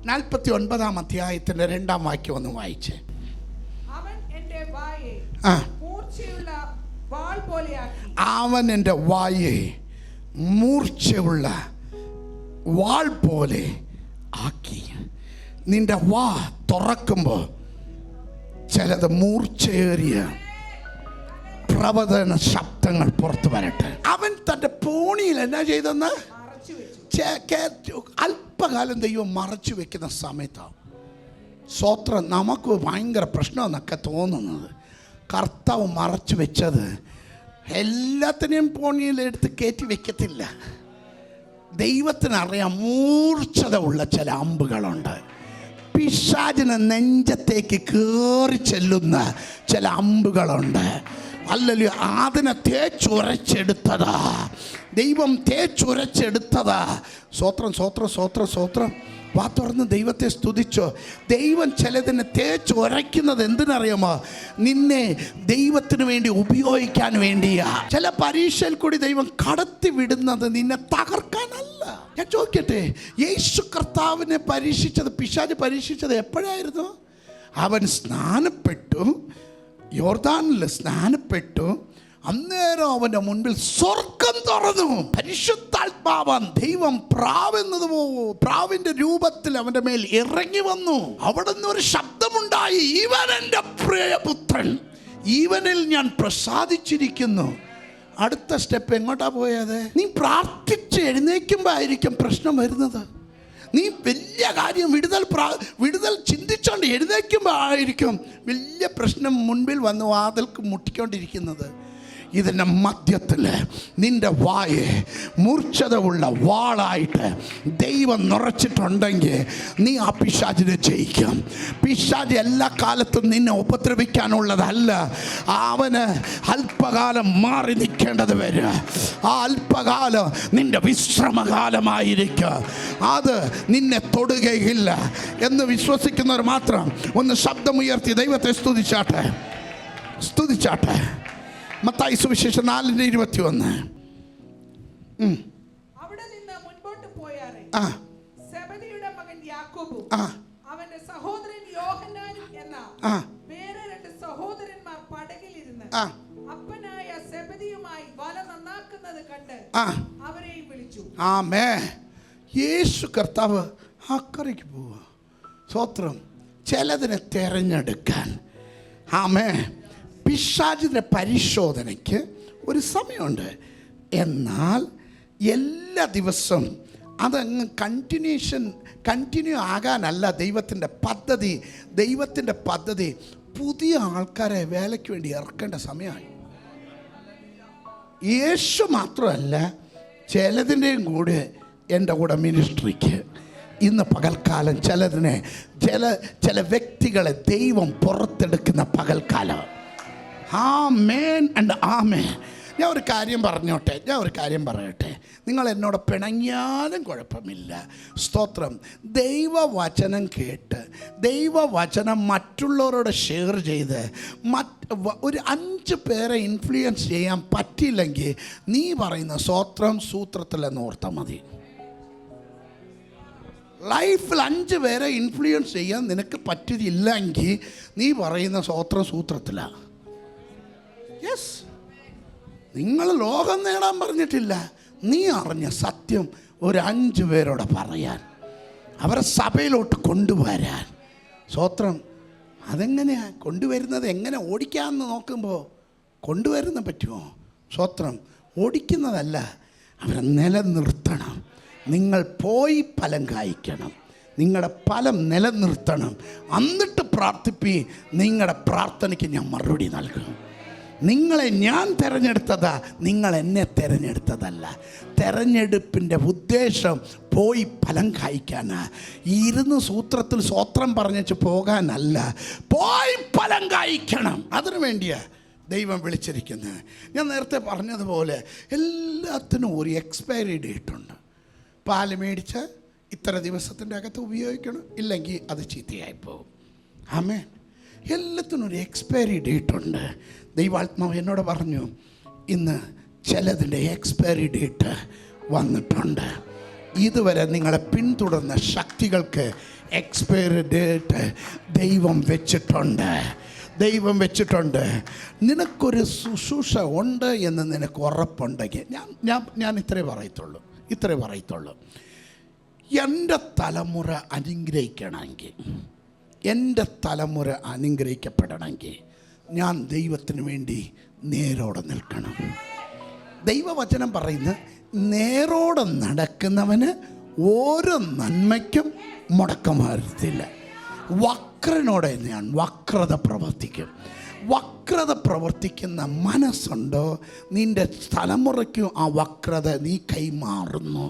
49 അധ്യായത്തിന്റെ 2 വാക്യം ഒന്ന് വായിച്ചേ. അവൻ എൻ്റെ വായെ മൂർച്ചയുള്ള വാൾ പോലെ ആക്കി. നിന്റെ വാ തുറക്കുമ്പോൾ ചിലത് മൂർച്ചയേറിയ പ്രവചന ശബ്ദങ്ങൾ പുറത്തു വരട്ടെ. അവൻ തൻ്റെ പോണിയിൽ എന്നാ ചെയ്തെന്ന് അല്പകാലം ദൈവം മറച്ചു വെക്കുന്ന സമയത്താണ് സ്വത്രം നമുക്ക് ഭയങ്കര പ്രശ്നമെന്നൊക്കെ തോന്നുന്നത്. കർത്താവ് മറച്ചു വെച്ചത് എല്ലാത്തിനെയും പോണിയിലെടുത്ത് കയറ്റി വെക്കത്തില്ല. ദൈവത്തിനറിയാം മൂർച്ചത ഉള്ള ചില അമ്പുകളുണ്ട്. പിശാചിന് നെഞ്ചത്തേക്ക് കയറി ചെല്ലുന്ന ചില അമ്പുകളുണ്ട്. അല്ലല്ലോ, അതിനെ തേച്ചുരച്ചെടുത്തതാ ദൈവം, തേച്ചുരച്ചെടുത്തതാ. സ്വത്രം സ്വത്രം സ്വത്രം സ്വത്രം. വാ തുറന്ന് ദൈവത്തെ സ്തുതിച്ചോ. ദൈവം ചിലതിനെ തേച്ചുരയ്ക്കുന്നത് എന്തിനറിയാമോ? നിന്നെ ദൈവത്തിന് വേണ്ടി ഉപയോഗിക്കാൻ വേണ്ടിയാ. ചില പരീക്ഷയിൽ കൂടി ദൈവം കടത്തി വിടുന്നത് നിന്നെ തകർക്കാനല്ല. ഞാൻ ചോദിക്കട്ടെ, യേശു കർത്താവിനെ പരീക്ഷിച്ചത്, പിശാച് പരീക്ഷിച്ചത് എപ്പോഴായിരുന്നു? അവൻ സ്നാനപ്പെട്ടു, യോർദാനിൽ സ്നാനപ്പെട്ടു. അന്നേരം അവൻ്റെ മുൻപിൽ സ്വർഗം തുറന്നു. പരിശുദ്ധാത്മാവാൻ ദൈവം പ്രാവിന്റെ രൂപത്തിൽ അവൻ്റെ മേൽ ഇറങ്ങി വന്നു. അവിടെ നിന്ന് ഒരു ശബ്ദമുണ്ടായി, ഇവൻ എൻ്റെ പ്രിയപുത്രൻ, ഇവനിൽ ഞാൻ പ്രസാദിച്ചിരിക്കുന്നു. അടുത്ത സ്റ്റെപ്പ് എങ്ങോട്ടാ പോയത്? നീ പ്രാർത്ഥിച്ച് എഴുന്നേൽക്കുമ്പോൾ ആയിരിക്കും പ്രശ്നം വരുന്നത്. നീ വലിയ കാര്യം വിടുതൽ ചിന്തിച്ചോണ്ട് എഴുന്നേൽക്കുമ്പോൾ ആയിരിക്കും വലിയ പ്രശ്നം മുൻപിൽ വന്ന് വാതിൽക്ക് മുട്ടിക്കൊണ്ടിരിക്കുന്നത്. ഇതിൻ്റെ മധ്യത്തിൽ നിൻ്റെ വായെ മൂർച്ചത ഉള്ള വാളായിട്ട് ദൈവം നിറച്ചിട്ടുണ്ടെങ്കിൽ നീ ആ പിശാചിനെ ജയിക്കും. പിശാച് എല്ലാ കാലത്തും നിന്നെ ഉപദ്രവിക്കാനുള്ളതല്ല. അവന് അല്പകാലം മാറി നിൽക്കേണ്ടത് വരും. ആ അല്പകാലം നിൻ്റെ വിശ്രമകാലമായിരിക്കും. അത് നിന്നെ തൊടുകയില്ല എന്ന് വിശ്വസിക്കുന്നവർ മാത്രം ഒന്ന് ശബ്ദമുയർത്തി ദൈവത്തെ സ്തുതിച്ചാട്ടെ. മത്തായി സുവിശേഷം 4:21. അവിടെ നിന്ന് മുൻപോട്ട് പോയാറെ സെബദിയുടെ മകൻ യാക്കോബും അവന്റെ സഹോദരൻ യോഹന്നാനും എന്ന വേറെ 2 സഹോദരന്മാർ പടകിലിരുന്ന് അപ്പനായ സെബദിയുമായി വല നന്നാക്കുന്നത് കണ്ട് അവരെയും വിളിച്ചു. ആമേൻ. യേശു കർത്താവ് അക്കരയ്ക്ക് പോവുക. സ്വത്രം ചിലതിനെ തെരഞ്ഞെടുക്കാൻ. ആമേൻ. പിശാചിൻ്റെ പരിശോധനയ്ക്ക് ഒരു സമയമുണ്ട്. എന്നാൽ എല്ലാ ദിവസവും അതങ്ങ് കണ്ടിന്യൂ ആകാനല്ല ദൈവത്തിൻ്റെ പദ്ധതി. ദൈവത്തിൻ്റെ പദ്ധതി പുതിയ ആൾക്കാരെ വേലയ്ക്ക് വേണ്ടി ഇറക്കേണ്ട സമയമായി. യേശു മാത്രമല്ല, ചിലതിൻ്റെയും കൂടെ എൻ്റെ കൂടെ മിനിസ്ട്രിക്ക് ഇന്ന് പകൽക്കാലം ചില വ്യക്തികളെ ദൈവം പുറത്തെടുക്കുന്ന പകൽക്കാലം. ആമേൻ ആൻഡ് ആമേൻ. ഞാൻ ഒരു കാര്യം പറയട്ടെ. നിങ്ങൾ എന്നോട് പിണങ്ങിയാലും കുഴപ്പമില്ല. സ്തോത്രം. ദൈവവചനം കേട്ട് ദൈവവചനം മറ്റുള്ളവരോട് ഷെയർ ചെയ്ത് ഒരു 5 പേരെ ഇൻഫ്ലുവൻസ് ചെയ്യാൻ പറ്റിയില്ലെങ്കിൽ നീ പറയുന്ന സ്തോത്രം സൂത്രത്തിലെന്ന് ഓർത്താൽ മതി. ലൈഫിൽ 5 പേരെ ഇൻഫ്ലുവൻസ് ചെയ്യാൻ നിനക്ക് പറ്റിയില്ലെങ്കിൽ നീ പറയുന്ന സ്തോത്രം സൂത്രത്തിലാണ്. യെസ്, നിങ്ങൾ ലോകം നേടാൻ പറഞ്ഞിട്ടില്ല. നീ അറിഞ്ഞ സത്യം ഒരു 5 പേരോട് പറയാൻ, അവരെ സഭയിലോട്ട് കൊണ്ടുവരാൻ. സ്തോത്രം. അതെങ്ങനെയാണ് കൊണ്ടുവരുന്നത്? എങ്ങനെ ഓടിക്കാമെന്ന് നോക്കുമ്പോൾ കൊണ്ടുവരുന്ന പറ്റുമോ? സ്തോത്രം. ഓടിക്കുന്നതല്ല, അവരെ നിലനിർത്തണം. നിങ്ങൾ പോയി ഫലം കായ്ക്കണം. നിങ്ങളുടെ ഫലം നിലനിർത്തണം. എന്നിട്ട് പ്രാർത്ഥിപ്പി. നിങ്ങളുടെ പ്രാർത്ഥനയ്ക്ക് ഞാൻ മറുപടി നൽകും. നിങ്ങളെ ഞാൻ തിരഞ്ഞെടുത്തതാ, നിങ്ങൾ എന്നെ തിരഞ്ഞെടുത്തതല്ല. തിരഞ്ഞെടുപ്പിൻ്റെ ഉദ്ദേശം പോയി ഫലം കായ്ക്കാനാ. ഇരുന്ന് സൂത്രത്തിൽ സ്വത്രം പറഞ്ഞിട്ട് പോകാനല്ല, പോയി ഫലം കായ്ക്കണം. അതിനു വേണ്ടിയാ ദൈവം വിളിച്ചിരിക്കുന്നത്. ഞാൻ നേരത്തെ പറഞ്ഞതുപോലെ എല്ലാത്തിനും ഒരു എക്സ്പയറി ഡേറ്റ് ഉണ്ട്. പാല് മേടിച്ച് ഇത്ര ദിവസത്തിൻ്റെ അകത്ത് ഉപയോഗിക്കണം, ഇല്ലെങ്കിൽ അത് ചീത്തയായി പോകും. ആമേൻ. എല്ലാത്തിനും ഒരു എക്സ്പയറി ഡേറ്റ് ഉണ്ട്. ദൈവാത്മാവ് എന്നോട് പറഞ്ഞു, ഇന്ന് ചിലതിൻ്റെ എക്സ്പയറി ഡേറ്റ് വന്നിട്ടുണ്ട്. ഇതുവരെ നിങ്ങളെ പിന്തുടർന്ന ശക്തികൾക്ക് എക്സ്പയറി ഡേറ്റ് ദൈവം വെച്ചിട്ടുണ്ട്. നിനക്കൊരു ശുശ്രൂഷ ഉണ്ട് എന്ന് നിനക്ക് ഉറപ്പുണ്ടെങ്കിൽ ഞാൻ ഇത്രേ പറയത്തുള്ളൂ. എൻ്റെ തലമുറ അനുഗ്രഹിക്കപ്പെടണമെങ്കിൽ ഞാൻ ദൈവത്തിന് വേണ്ടി നേരോടെ നിൽക്കണം. ദൈവവചനം പറയുന്ന നേരോടെ നടക്കുന്നവന് ഓരോ നന്മയ്ക്കും മുടക്കം വരുത്തില്ല. വക്രനോടെ ഞാൻ വക്രത പ്രവർത്തിക്കും. വക്രത പ്രവർത്തിക്കുന്ന മനസ്സുണ്ടോ, നിൻ്റെ തലമുറയ്ക്കും ആ വക്രത നീ കൈമാറുന്നു.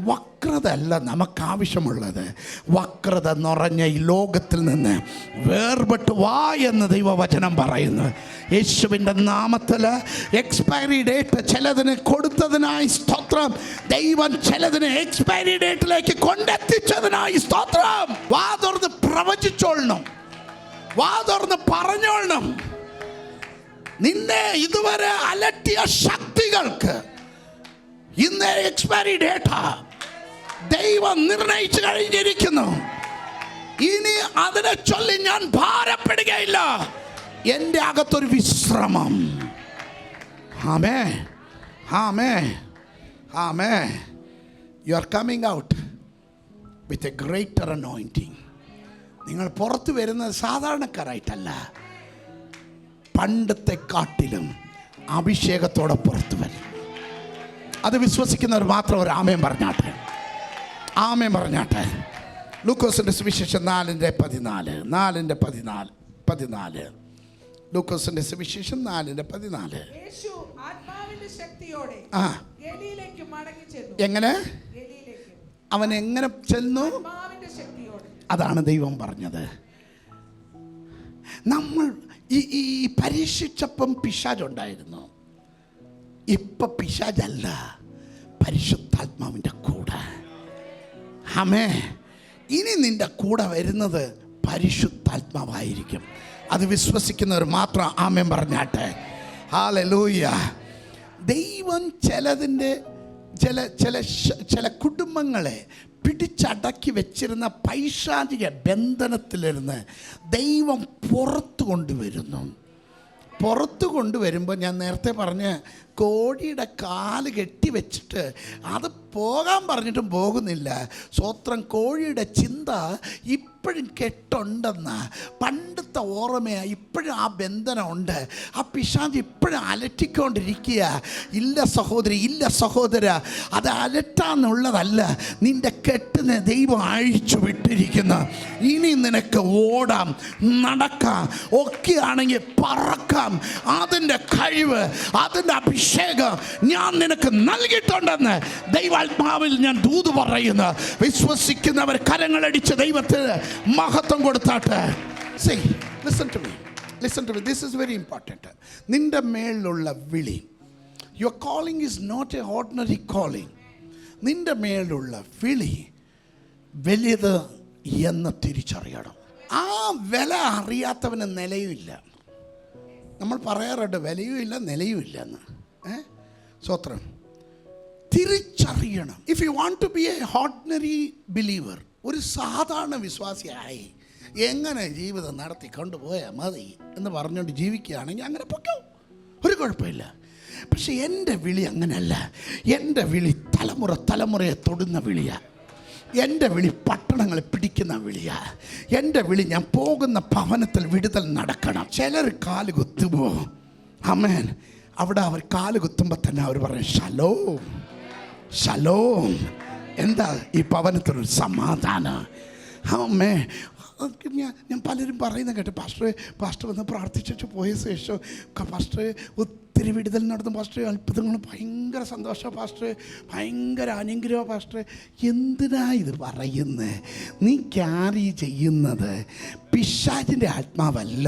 വക്രത അല്ല നമുക്കാവശ്യമുള്ളത്. വക്രത നിറഞ്ഞ ഈ ലോകത്തിൽ നിന്ന് വേർപെട്ട് വാ എന്ന് ദൈവവചനം പറയുന്നു. യേശുവിൻ്റെ നാമത്തിൽ എക്സ്പയറി ഡേറ്റ് ചിലതിന് കൊടുത്തതിനായി സ്തോത്രം. ദൈവം ചിലതിന് എക്സ്പയറി ഡേറ്റിലേക്ക് കൊണ്ടെത്തിച്ചതിനായി സ്തോത്രം. വാ തുറന്ന് പ്രവചിച്ചോളണം, വാ തുറന്ന് പറഞ്ഞോളണം. നിന്നെ ഇതുവരെ അലട്ടിയ ശക്തികൾക്ക് ഇന്ന് എക്സ്പയറി ഡേറ്റ ദൈവം നിർണയിച്ചു കഴിഞ്ഞിരിക്കുന്നു. ഇനി അതിനെ ചൊല്ലി ഞാൻ ഭാരപ്പെടുകയില്ല. എൻ്റെ അകത്തൊരു വിശ്രമം. ആമേൻ, ആമേൻ, ആമേൻ. You are coming out with a greater anointing. നിങ്ങൾ പുറത്തു വരുന്നത് സാധാരണക്കാരായിട്ടല്ല, പണ്ടത്തെക്കാട്ടിലും അഭിഷേകത്തോടെ പുറത്തു വരും. അത് വിശ്വസിക്കുന്നവർ മാത്രം ഒരു ആമേൻ പറഞ്ഞാട്ടെ, ആമേൻ പറഞ്ഞാട്ടെ. ലൂക്കോസിൻ്റെ സുവിശേഷം 4:14. ലൂക്കോസിൻ്റെ സുവിശേഷം 4:14. എങ്ങനെ അവൻ എങ്ങനെ ചെന്നു? അതാണ് ദൈവം പറഞ്ഞത്. നമ്മൾ ഈ പരീക്ഷിച്ചപ്പം പിശാചുണ്ടായിരുന്നു. ഇപ്പം പിശാചല്ല, പരിശുദ്ധാത്മാവിൻ്റെ കൂടെ. ആമേ. ഇനി നിൻ്റെ കൂടെ വരുന്നത് പരിശുദ്ധാത്മാവായിരിക്കും. അത് വിശ്വസിക്കുന്നവർ മാത്രം ആമേൻ പറഞ്ഞാട്ടെ. ഹല്ലേലൂയ. ദൈവം ചില കുടുംബങ്ങളെ പിടിച്ചടക്കി വെച്ചിരുന്ന പൈശാചിക ബന്ധനത്തിലിരുന്ന് ദൈവം പുറത്തു കൊണ്ടുവരുമ്പോൾ ഞാൻ നേരത്തെ പറഞ്ഞ് കോഴിയുടെ കാല് കെട്ടിവെച്ചിട്ട് അത് പോകാൻ പറഞ്ഞിട്ടും പോകുന്നില്ല. സ്വത്രം. കോഴിയുടെ ചിന്ത ഇപ്പോഴും കെട്ടുണ്ടെന്ന്, പണ്ടത്തെ ഓർമ്മയാ, ഇപ്പോഴും ആ ബന്ധനമുണ്ട്, ആ പിശാച് ഇപ്പോഴും അലറ്റിക്കൊണ്ടിരിക്കുക. ഇല്ല സഹോദരി, ഇല്ല സഹോദര, അത് അലറ്റാന്നുള്ളതല്ല, നിന്റെ കെട്ടിനെ ദൈവം അഴിച്ചു വിട്ടിരിക്കുന്നു. ഇനി നിനക്ക് ഓടാം, നടക്കാം, ഒക്കെ ആണെങ്കിൽ പറക്കാം. അതിൻ്റെ കഴിവ്, അതിൻ്റെ അഭിഷേകം ഞാൻ നിനക്ക് നൽകിയിട്ടുണ്ടെന്ന് ദൈവാത്മാവിൽ ഞാൻ ദൂത് പറയുന്നു. വിശ്വസിക്കുന്നവർ കരങ്ങളടിച്ച് ദൈവത്തിന് മഹത്വം കൊടുത്താട്ടെ. See, listen to me. This is very important. നിന്റെ മേലുള്ള വിളി, your calling is not a ordinary calling. നിന്റെ മേലുള്ള വിളി വലിയത് എന്ന് തിരിച്ചറിയണം. ആ വില അറിയാത്തവന് നിലയുമില്ല. നമ്മൾ പറയാറുണ്ട് വിലയുമില്ല നിലയുമില്ല എന്ന്. സ്വത്രം തിരിച്ചറിയണം. If you want to be a ordinary believer, ഒരു സാധാരണ വിശ്വാസിയായി എങ്ങനെ ജീവിതം നടത്തി കൊണ്ടുപോയാൽ മതി എന്ന് പറഞ്ഞുകൊണ്ട് ജീവിക്കുകയാണെങ്കിൽ അങ്ങനെ പൊക്കോ, ഒരു കുഴപ്പമില്ല. പക്ഷെ എൻ്റെ വിളി അങ്ങനെയല്ല. എൻ്റെ വിളി തലമുറയെ തൊടുന്ന വിളിയാണ്. എൻ്റെ വിളി പട്ടണങ്ങളെ പിടിക്കുന്ന വിളിയാണ്. എൻ്റെ വിളി ഞാൻ പോകുന്ന ഭവനത്തിൽ വിടുതൽ നടക്കണം. ചിലർ കാല് കുത്തുമ്പോൾ ആമേൻ, അവിടെ അവർ കാല് കുത്തുമ്പോൾ തന്നെ അവർ പറയും ശലോം ശലോം. എന്താ ഈ ഭവനത്തിനൊരു സമാധാനം. ആമേ, ഞാൻ പലരും പറയുന്നത് കേട്ടു, പാസ്റ്റർ വന്ന് പ്രാർത്ഥിച്ചു പോയ ശേഷം പാസ്റ്റർ ഒത്തിരി വിടുതൽ നടത്തും, പാസ്റ്റർ അത്ഭുതങ്ങൾ, ഭയങ്കര സന്തോഷം പാസ്റ്റർ, ഭയങ്കര അനുഗ്രഹം പാസ്റ്റർ. എന്തിനാ ഇത് പറയുന്നത്? നീ ക്യാരി ചെയ്യുന്നത് പിശാചിൻ്റെ ആത്മാവല്ല,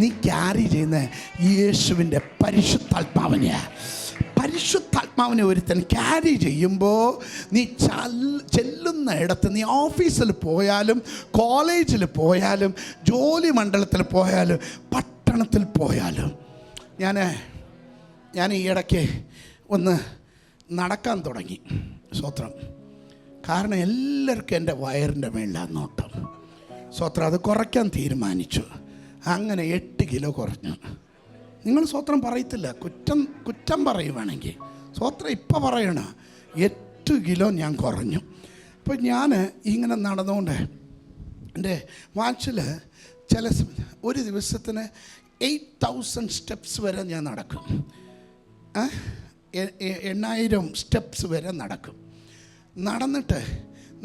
നീ ക്യാരി ചെയ്യുന്ന യേശുവിൻ്റെ പരിശുദ്ധാത്മാവിനെയാണ്. പരിശുദ്ധാത്മാവിനെ ഒരുത്തൻ ക്യാരി ചെയ്യുമ്പോൾ നീ ചെല്ലുന്ന ഇടത്ത്, നീ ഓഫീസിൽ പോയാലും കോളേജിൽ പോയാലും ജോലി മണ്ഡലത്തിൽ പോയാലും പട്ടണത്തിൽ പോയാലും, ഞാൻ ഈ ഇടയ്ക്ക് ഒന്ന് നടക്കാൻ തുടങ്ങി. സ്വത്രം. കാരണം എല്ലാവർക്കും എൻ്റെ വയറിൻ്റെ മേളിലാണ് നോട്ടം. സ്വത്രം. അത് കുറയ്ക്കാൻ തീരുമാനിച്ചു. അങ്ങനെ 8 കിലോ കുറഞ്ഞു. നിങ്ങൾ സ്വത്രം പറയത്തില്ല, കുറ്റം പറയുവാണെങ്കിൽ സ്വത്രം ഇപ്പം പറയണ 8 കിലോ ഞാൻ കുറഞ്ഞു. ഇപ്പോൾ ഞാൻ ഇങ്ങനെ നടന്നുകൊണ്ട് എൻ്റെ വാച്ചിൽ ഒരു ദിവസത്തിന് 8000 സ്റ്റെപ്സ് വരെ ഞാൻ നടക്കും. 8000 സ്റ്റെപ്സ് വരെ നടക്കും.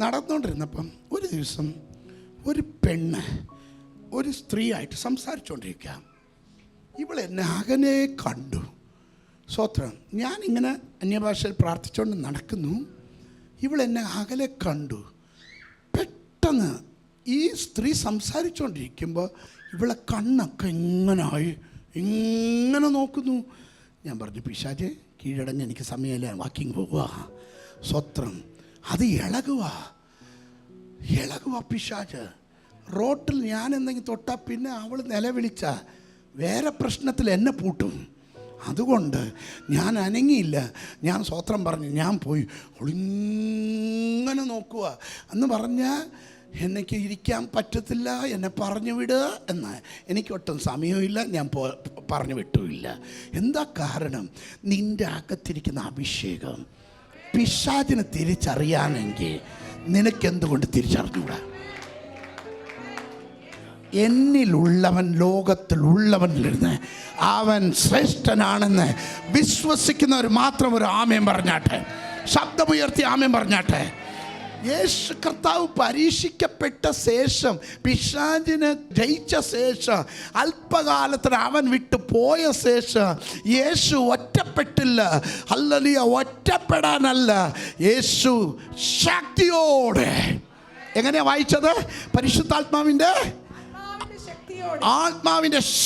നടന്നുകൊണ്ടിരുന്നപ്പം ഒരു ദിവസം ഒരു പെണ്ണ് ഒരു സ്ത്രീയായിട്ട് സംസാരിച്ചുകൊണ്ടിരിക്കുക. ഇവളെന്നെ അകലെ കണ്ടു. സ്വത്രം. ഞാനിങ്ങനെ അന്യഭാഷയിൽ പ്രാർത്ഥിച്ചുകൊണ്ട് നടക്കുന്നു. ഇവളെന്നെ അകലെ കണ്ടു. പെട്ടെന്ന് ഈ സ്ത്രീ സംസാരിച്ചുകൊണ്ടിരിക്കുമ്പോൾ ഇവളെ കണ്ണൊക്കെ ഇങ്ങനെ നോക്കുന്നു. ഞാൻ പറഞ്ഞു, പിശാചേ കീഴടങ്ങ്, എനിക്ക് സമയമില്ല, വാക്കിങ് പോവുക. സ്വത്രം. അത് ഇളകുക പിശാച്. റോട്ടിൽ ഞാൻ എന്തെങ്കിലും തൊട്ടാൽ പിന്നെ അവൾ നിലവിളിച്ച വേറെ പ്രശ്നത്തിൽ എന്നെ പൂട്ടും. അതുകൊണ്ട് ഞാൻ അനങ്ങിയില്ല. ഞാൻ സ്വത്രം പറഞ്ഞു, ഞാൻ പോയി ഒളിങ്ങനെ നോക്കുക എന്ന് പറഞ്ഞാൽ എനിക്ക് ഇരിക്കാൻ പറ്റത്തില്ല, എന്നെ പറഞ്ഞു വിടുക എന്ന്. എനിക്കൊട്ടും സമയമില്ല, ഞാൻ പറഞ്ഞു വിട്ടുമില്ല. എന്താ കാരണം? നിൻ്റെ അകത്തിരിക്കുന്ന അഭിഷേകം പിശാചിന് തിരിച്ചറിയാമെങ്കിൽ നിനക്കെന്തുകൊണ്ട് തിരിച്ചറിഞ്ഞൂടാ? എന്നിലുള്ളവൻ ലോകത്തിലുള്ളവനിലിരുന്ന് അവൻ ശ്രേഷ്ഠനാണെന്ന് വിശ്വസിക്കുന്നവർ മാത്രം ഒരു ആമേൻ പറഞ്ഞാട്ടെ. ശബ്ദമുയർത്തി ആമേൻ പറഞ്ഞാട്ടെ. യേശു കർത്താവ് പരീക്ഷിക്കപ്പെട്ട ശേഷം, പിശാചിനെ ജയിച്ച ശേഷം, അല്പകാലത്തിന് അവൻ വിട്ടു പോയ ശേഷം യേശു ഒറ്റപ്പെട്ടില്ല. ഹല്ലേലൂയ. ഒറ്റപ്പെടാനല്ല, യേശു ശക്തിയോടെ. എങ്ങനെയാ വായിച്ചത്? പരിശുദ്ധാത്മാവിൻ്റെ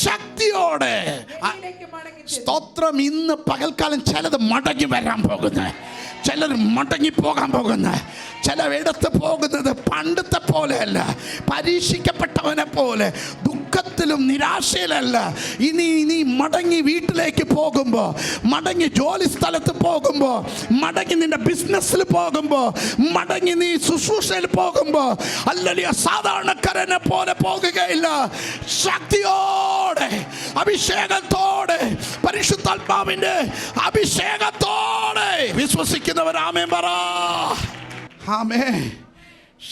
ശക്തിയോടെ. സ്തോത്രം. ഇന്ന് പകൽക്കാലം ചിലത് മടങ്ങി വരാൻ പോകുന്നത്, ചിലർ മടങ്ങിപ്പോകാൻ പോകുന്നത്, ചിലയിടത്ത് പോകുന്നത് പണ്ടത്തെ പോലെയല്ല, പരീക്ഷിക്കപ്പെട്ടവനെ പോലെ ദുഃഖത്തിലും നിരാശയിലല്ല. ഇനി മടങ്ങി വീട്ടിലേക്ക് പോകുമ്പോൾ, മടങ്ങി ജോലി സ്ഥലത്ത് പോകുമ്പോൾ, മടങ്ങി നിന്റെ ബിസിനസ്സിൽ പോകുമ്പോൾ, മടങ്ങി നീ ശുശ്രൂഷയിൽ പോകുമ്പോൾ, അല്ലെങ്കിൽ സാധാരണക്കാരനെ പോലെ പോകുകയില്ല. ശക്തിയോടെ, അഭിഷേകത്തോടെ, പരിശുദ്ധാത്മാവിന്റെ അഭിഷേകത്തോടെ വിശ്വസിക്കുന്നവർ ആമേൻ പറ. ആമേൻ.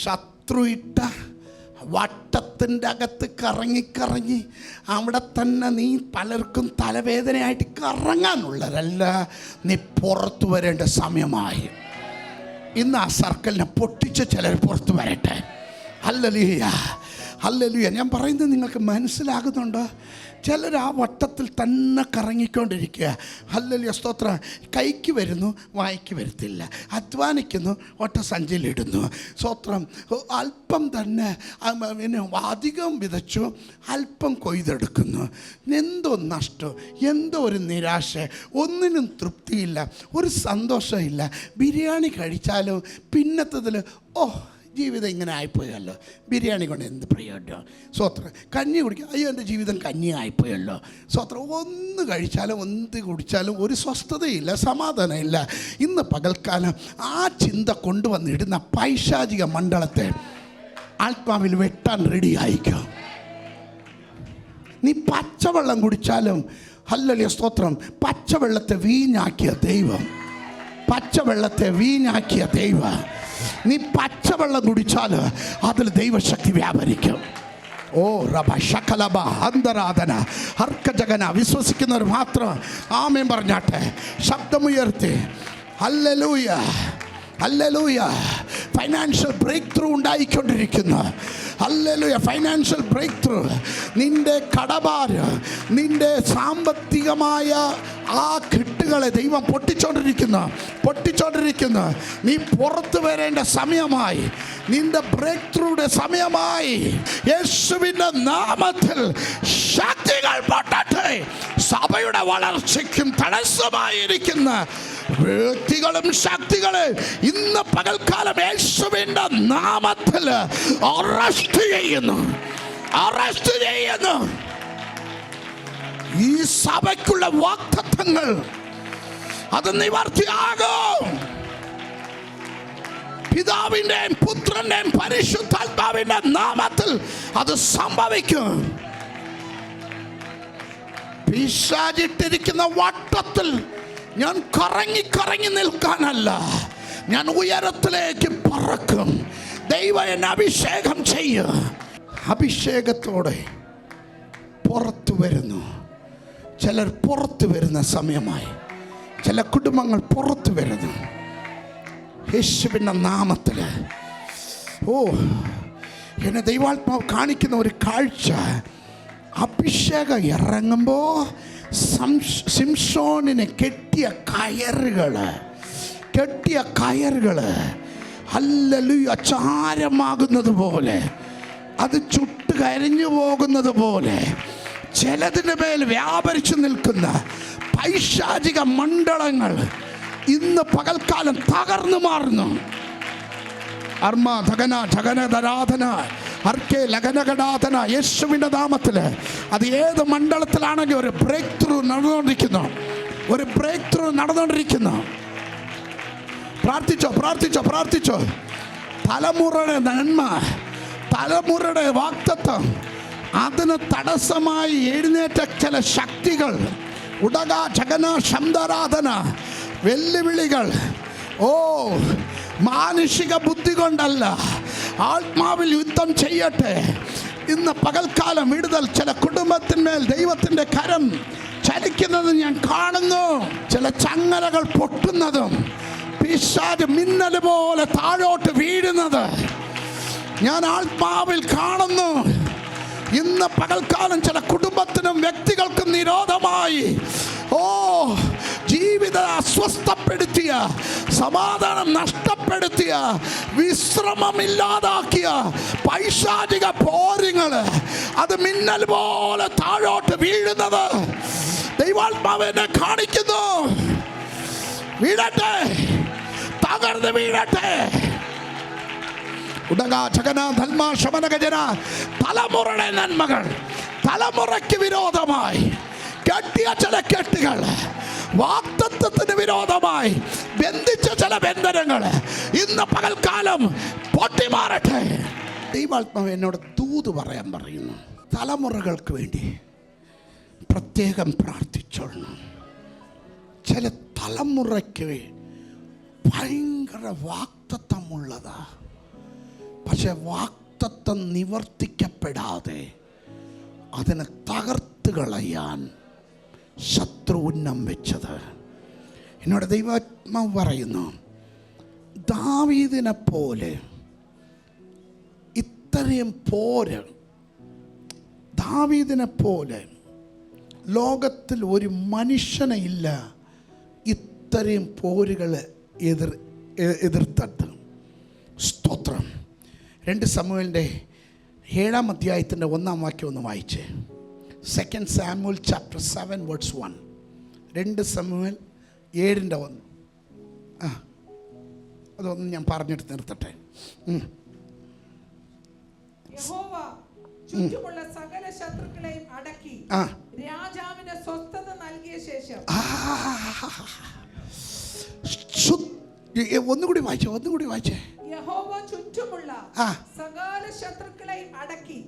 ശത്രു ഇട്ട വട്ടത്തിൻ്റെ അകത്ത് കറങ്ങി അവിടെ തന്നെ നീ പലർക്കും തലവേദനയായിട്ട് കറങ്ങാനുള്ളതല്ല, നീ പുറത്തു വരേണ്ട സമയമായി. ഇന്ന് ആ സർക്കിളിനെ പൊട്ടിച്ച് ചിലർ പുറത്തു വരട്ടെ. Hallelujah, hallelujah. ഞാൻ പറയുന്നത് നിങ്ങൾക്ക് മനസ്സിലാകുന്നുണ്ടോ? ചിലർ ആ വട്ടത്തിൽ തന്നെ കറങ്ങിക്കൊണ്ടിരിക്കുക. ഹല്ലേലൂയ, സ്തോത്രം. കൈക്ക് വരുന്നു, വായിക്ക് വരത്തില്ല. അധ്വാനിക്കുന്നു, ഒട്ടസഞ്ചിയിലിടുന്നു. സ്തോത്രം. അല്പം തന്നെ അധികം വിതച്ചു, അല്പം കൊയ്തെടുക്കുന്നു. എന്തോ നഷ്ടം, എന്തോ ഒരു നിരാശ, ഒന്നിനും തൃപ്തിയില്ല, ഒരു സന്തോഷമില്ല. ബിരിയാണി കഴിച്ചാലും പിന്നത്തതിൽ ജീവിതം ഇങ്ങനെ ആയിപ്പോയല്ലോ, ബിരിയാണി കൊണ്ട് എന്ത് പ്രയോജനം? സ്വത്രം. കഞ്ഞി കുടിക്കുക, അയ്യോ എൻ്റെ ജീവിതം കഞ്ഞി ആയിപ്പോയല്ലോ. സ്വത്രം. ഒന്ന് കഴിച്ചാലും എന്ത് കുടിച്ചാലും ഒരു സ്വസ്ഥതയില്ല, സമാധാനമില്ല. ഇന്ന് പകൽക്കാലം ആ ചിന്ത കൊണ്ടുവന്നിടുന്ന പൈശാചിക മണ്ഡലത്തെ ആത്മാവിൽ വെട്ടാൻ റെഡി ആയിക്കോ. നീ പച്ചവെള്ളം കുടിച്ചാലും, ഹല്ലേലൂയ, സ്തോത്രം, പച്ചവെള്ളത്തെ വീഞ്ഞാക്കിയ ദൈവം, പച്ചവെള്ളത്തെ വീഞ്ഞാക്കിയ ദൈവം. നീ പച്ചവെള്ളം കുടിച്ചാൽ അതിൽ ദൈവശക്തി വ്യാപരിക്കും. ഓ റബ ശകലബ അന്തരാധന ഹർക്കജഗന. വിശ്വസിക്കുന്നവർ മാത്രം ആമേൻ പറഞ്ഞാട്ടെ, ശബ്ദമുയർത്തി. ഹല്ലേലൂയ, ഹല്ലേലൂയ. ഫൈനാൻഷ്യൽ ബ്രേക്ക് ത്രൂ ഉണ്ടായിക്കൊണ്ടിരിക്കുന്നു. ഹല്ലേലൂയ, ഫൈനാൻഷ്യൽ ബ്രേക്ക് ത്രൂ. നിന്റെ കടബാര്, നിന്റെ സാമ്പത്തികമായ ആ കെട്ടുകളെ ദൈവം പൊട്ടിച്ചോണ്ടിരിക്കുന്നു. നീ പുറത്തു വരേണ്ട സമയമായി, നിന്റെ ബ്രേക്ക് ത്രൂയുടെ സമയമായി. യേശുവിൻ്റെ നാമത്തിൽ ശക്തികൾ പൊട്ടട്ടെ. സഭയുടെ വളർച്ചയ്ക്കും തടസ്സമായിരിക്കുന്ന വ്യക്തികളും ശക്തികളെ ഇന്ന് പകൽക്കാലം യേശുവിൻ്റെ നാമത്തിൽ അറസ്റ്റ് ചെയ്യുന്നു. ഈ സഭയ്ക്കുള്ള വാഗ്ദത്തങ്ങൾ അത് നിവർത്തിയാകും. പിതാവിൻ്റെയും പുത്രൻ്റെയും പരിശുദ്ധാത്മാവിൻ്റെ നാമത്തിൽ അത് സംഭവിക്കും. പിശാചിട്ടിരിക്കുന്ന വട്ടത്തിൽ ഞാൻ കറങ്ങി നിൽക്കാനല്ല, ഞാൻ ഉയരത്തിലേക്ക് പറക്കും. ദൈവം എന്നെ അഭിഷേകം ചെയ്യും. അഭിഷേകത്തോടെ പുറത്തു വരുന്നു. ചിലർ പുറത്തു വരുന്ന സമയമായി, ചില കുടുംബങ്ങൾ പുറത്തു വരുന്നു യേശുവിൻ്റെ നാമത്തിൽ. എന്നെ ദൈവാത്മാവ് കാണിക്കുന്ന ഒരു കാഴ്ച, അഭിഷേകം ഇറങ്ങുമ്പോൾ സിംസോണിനെ കെട്ടിയ കയറുകൾ ഹല്ലേലൂയ ചാരമാകുന്നത് പോലെ, അത് ചുട്ട് കരിഞ്ഞു പോകുന്നത് പോലെ ചിലതിന് മേൽ വ്യാപരിച്ചു നിൽക്കുന്ന പൈശാചിക മണ്ഡലങ്ങൾ ഇന്ന് പകൽക്കാലം തകർന്നു മാറുന്നു. യേശുവിൻ്റെ നാമത്തിൽ അത് ഏത് മണ്ഡലത്തിലാണെങ്കിലും ഒരു ബ്രേക്ക് ത്രൂ നടന്നുകൊണ്ടിരിക്കുന്നു. പ്രാർത്ഥിച്ചോ. തലമുറയുടെ നന്മ, തലമുറയുടെ വാഗ്ദത്തം, അതിന് തടസ്സമായി എഴുന്നേറ്റ ചില ശക്തികൾ, ശബ്ദാരാധന, വെല്ലുവിളികൾ, മാനുഷിക ബുദ്ധി കൊണ്ടല്ല, ആത്മാവിൽ യുദ്ധം ചെയ്യട്ടെ. ഇന്ന് പകൽക്കാലം വിടുതൽ. ചില കുടുംബത്തിന്മേൽ ദൈവത്തിൻ്റെ കരം ചലിക്കുന്നത് ഞാൻ കാണുന്നു. ചില ചങ്ങലകൾ പൊട്ടുന്നതും പിശാച് മിന്നൽ പോലെ താഴോട്ട് വീഴുന്നത് ഞാൻ ആത്മാവിൽ കാണുന്നു. ഇന്ന് പകൽക്കാലം ചില കുടുംബത്തിനും വ്യക്തികൾക്കും നിരോധമായി ജീവിതം അസ്വസ്ഥപ്പെടുത്തിയ, സമാധാനം നഷ്ടപ്പെടുത്തിയ, വിശ്രമമില്ലാതാക്കിയ പൈശാചിക പോരിങ്ങൾ അത് മിന്നൽ പോലെ താഴോട്ട് വീഴുന്നത് ദൈവാത്മാവ് എന്നെ കാണിക്കുന്നു. വീഴട്ടെ, തകർന്ന് വീഴട്ടെ. തലമുറയുടെ നന്മകൾ തലമുറയ്ക്ക് വിരോധമായി കെട്ടിയ ചില കെട്ടുകൾ, വാഗ്ദത്തത്തിന് വിരോധമായി ബന്ധിച്ച ചില ബന്ധനങ്ങൾ ഇന്ന് പകൽക്കാലം പൊട്ടിമാറട്ടെ. ദൈവാത്മാവ് എന്നോട് ദൂത് പറയാൻ പറയുന്നു. തലമുറകൾക്ക് വേണ്ടി പ്രത്യേകം പ്രാർത്ഥിച്ചോളണം. ചില തലമുറയ്ക്ക് ഭയങ്കര വാഗ്ദത്തമുള്ളതാ, പക്ഷെ വാഗ്ദത്തം നിവർത്തിക്കപ്പെടാതെ അതിനെ തകർത്ത് കളയാൻ ശത്രു ഉന്നം വെച്ചത്. എന്നോട് ദൈവാത്മാവ് പറയുന്നു, ദാവീദിനെ പോലെ ഇത്രയും പോര്, ദാവീദിനെ പോലെ ലോകത്തിൽ ഒരു മനുഷ്യനെ ഇല്ല ഇത്രയും പോരുകൾ എതിർത്തത്. സ്തോത്രം. 2 സമൂവേലിൻ്റെ 7-ാം അധ്യായത്തിൻ്റെ 1-ാം വാക്യം ഒന്ന് വായിച്ചേ. 2 സാമുവേൽ chapter 7 verse 1. 2 സമൂവേൽ 7:1. അതൊന്ന് ഞാൻ പറഞ്ഞിട്ട് നിർത്തട്ടെ. യഹോവ ചുറ്റുമുള്ള സകല ശത്രുക്കളെയും അടക്കി രാജാവിന് സ്വസ്ഥത നൽകിയ ശേഷം. ഒന്നുകൂടി വായിച്ചേ. യഹോവ ചുറ്റുമുള്ള സകല ശത്രുക്കളെയും അടക്കി.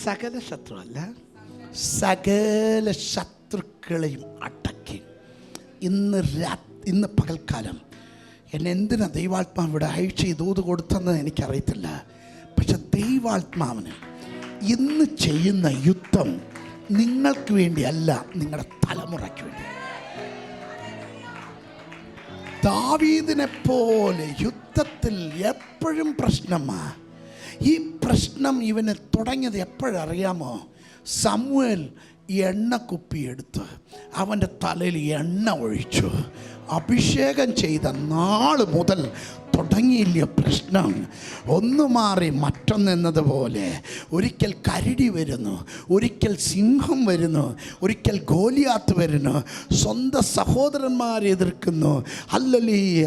സകല ശത്രു അല്ല, സകല ശത്രുക്കളെയും അടക്കി. ഇന്ന് പകൽക്കാലം എന്നെ എന്തിനാ ദൈവാത്മാവ് ഇവിടെ അയച്ച് ദൂത് കൊടുത്തെന്ന് എനിക്കറിയത്തില്ല. പക്ഷെ ദൈവാത്മാവിന് ഇന്ന് ചെയ്യുന്ന യുദ്ധം നിങ്ങൾക്ക് വേണ്ടിയല്ല, നിങ്ങളുടെ തലമുറയ്ക്ക് വേണ്ടി. ദാവീദിനെ പോലെ യുദ്ധത്തിൽ എപ്പോഴും പ്രശ്നമാ. ഈ പ്രശ്നം ഇവന് തുടങ്ങിയത് എപ്പോഴറിയാമോ? സമൂവേൽ എണ്ണ കുപ്പിയെടുത്ത് അവൻ്റെ തലയിൽ എണ്ണ ഒഴിച്ചു അഭിഷേകം ചെയ്ത നാൾ മുതൽ തുടങ്ങിയില്ല പ്രശ്നം. ഒന്ന് മാറി മറ്റൊന്നെന്നതുപോലെ ഒരിക്കൽ കരടി വരുന്നു, ഒരിക്കൽ സിംഹം വരുന്നു, ഒരിക്കൽ ഗോലിയാത്ത് വരുന്നു, സ്വന്തം സഹോദരന്മാരെ എതിർക്കുന്നു. ഹല്ലേലൂയ.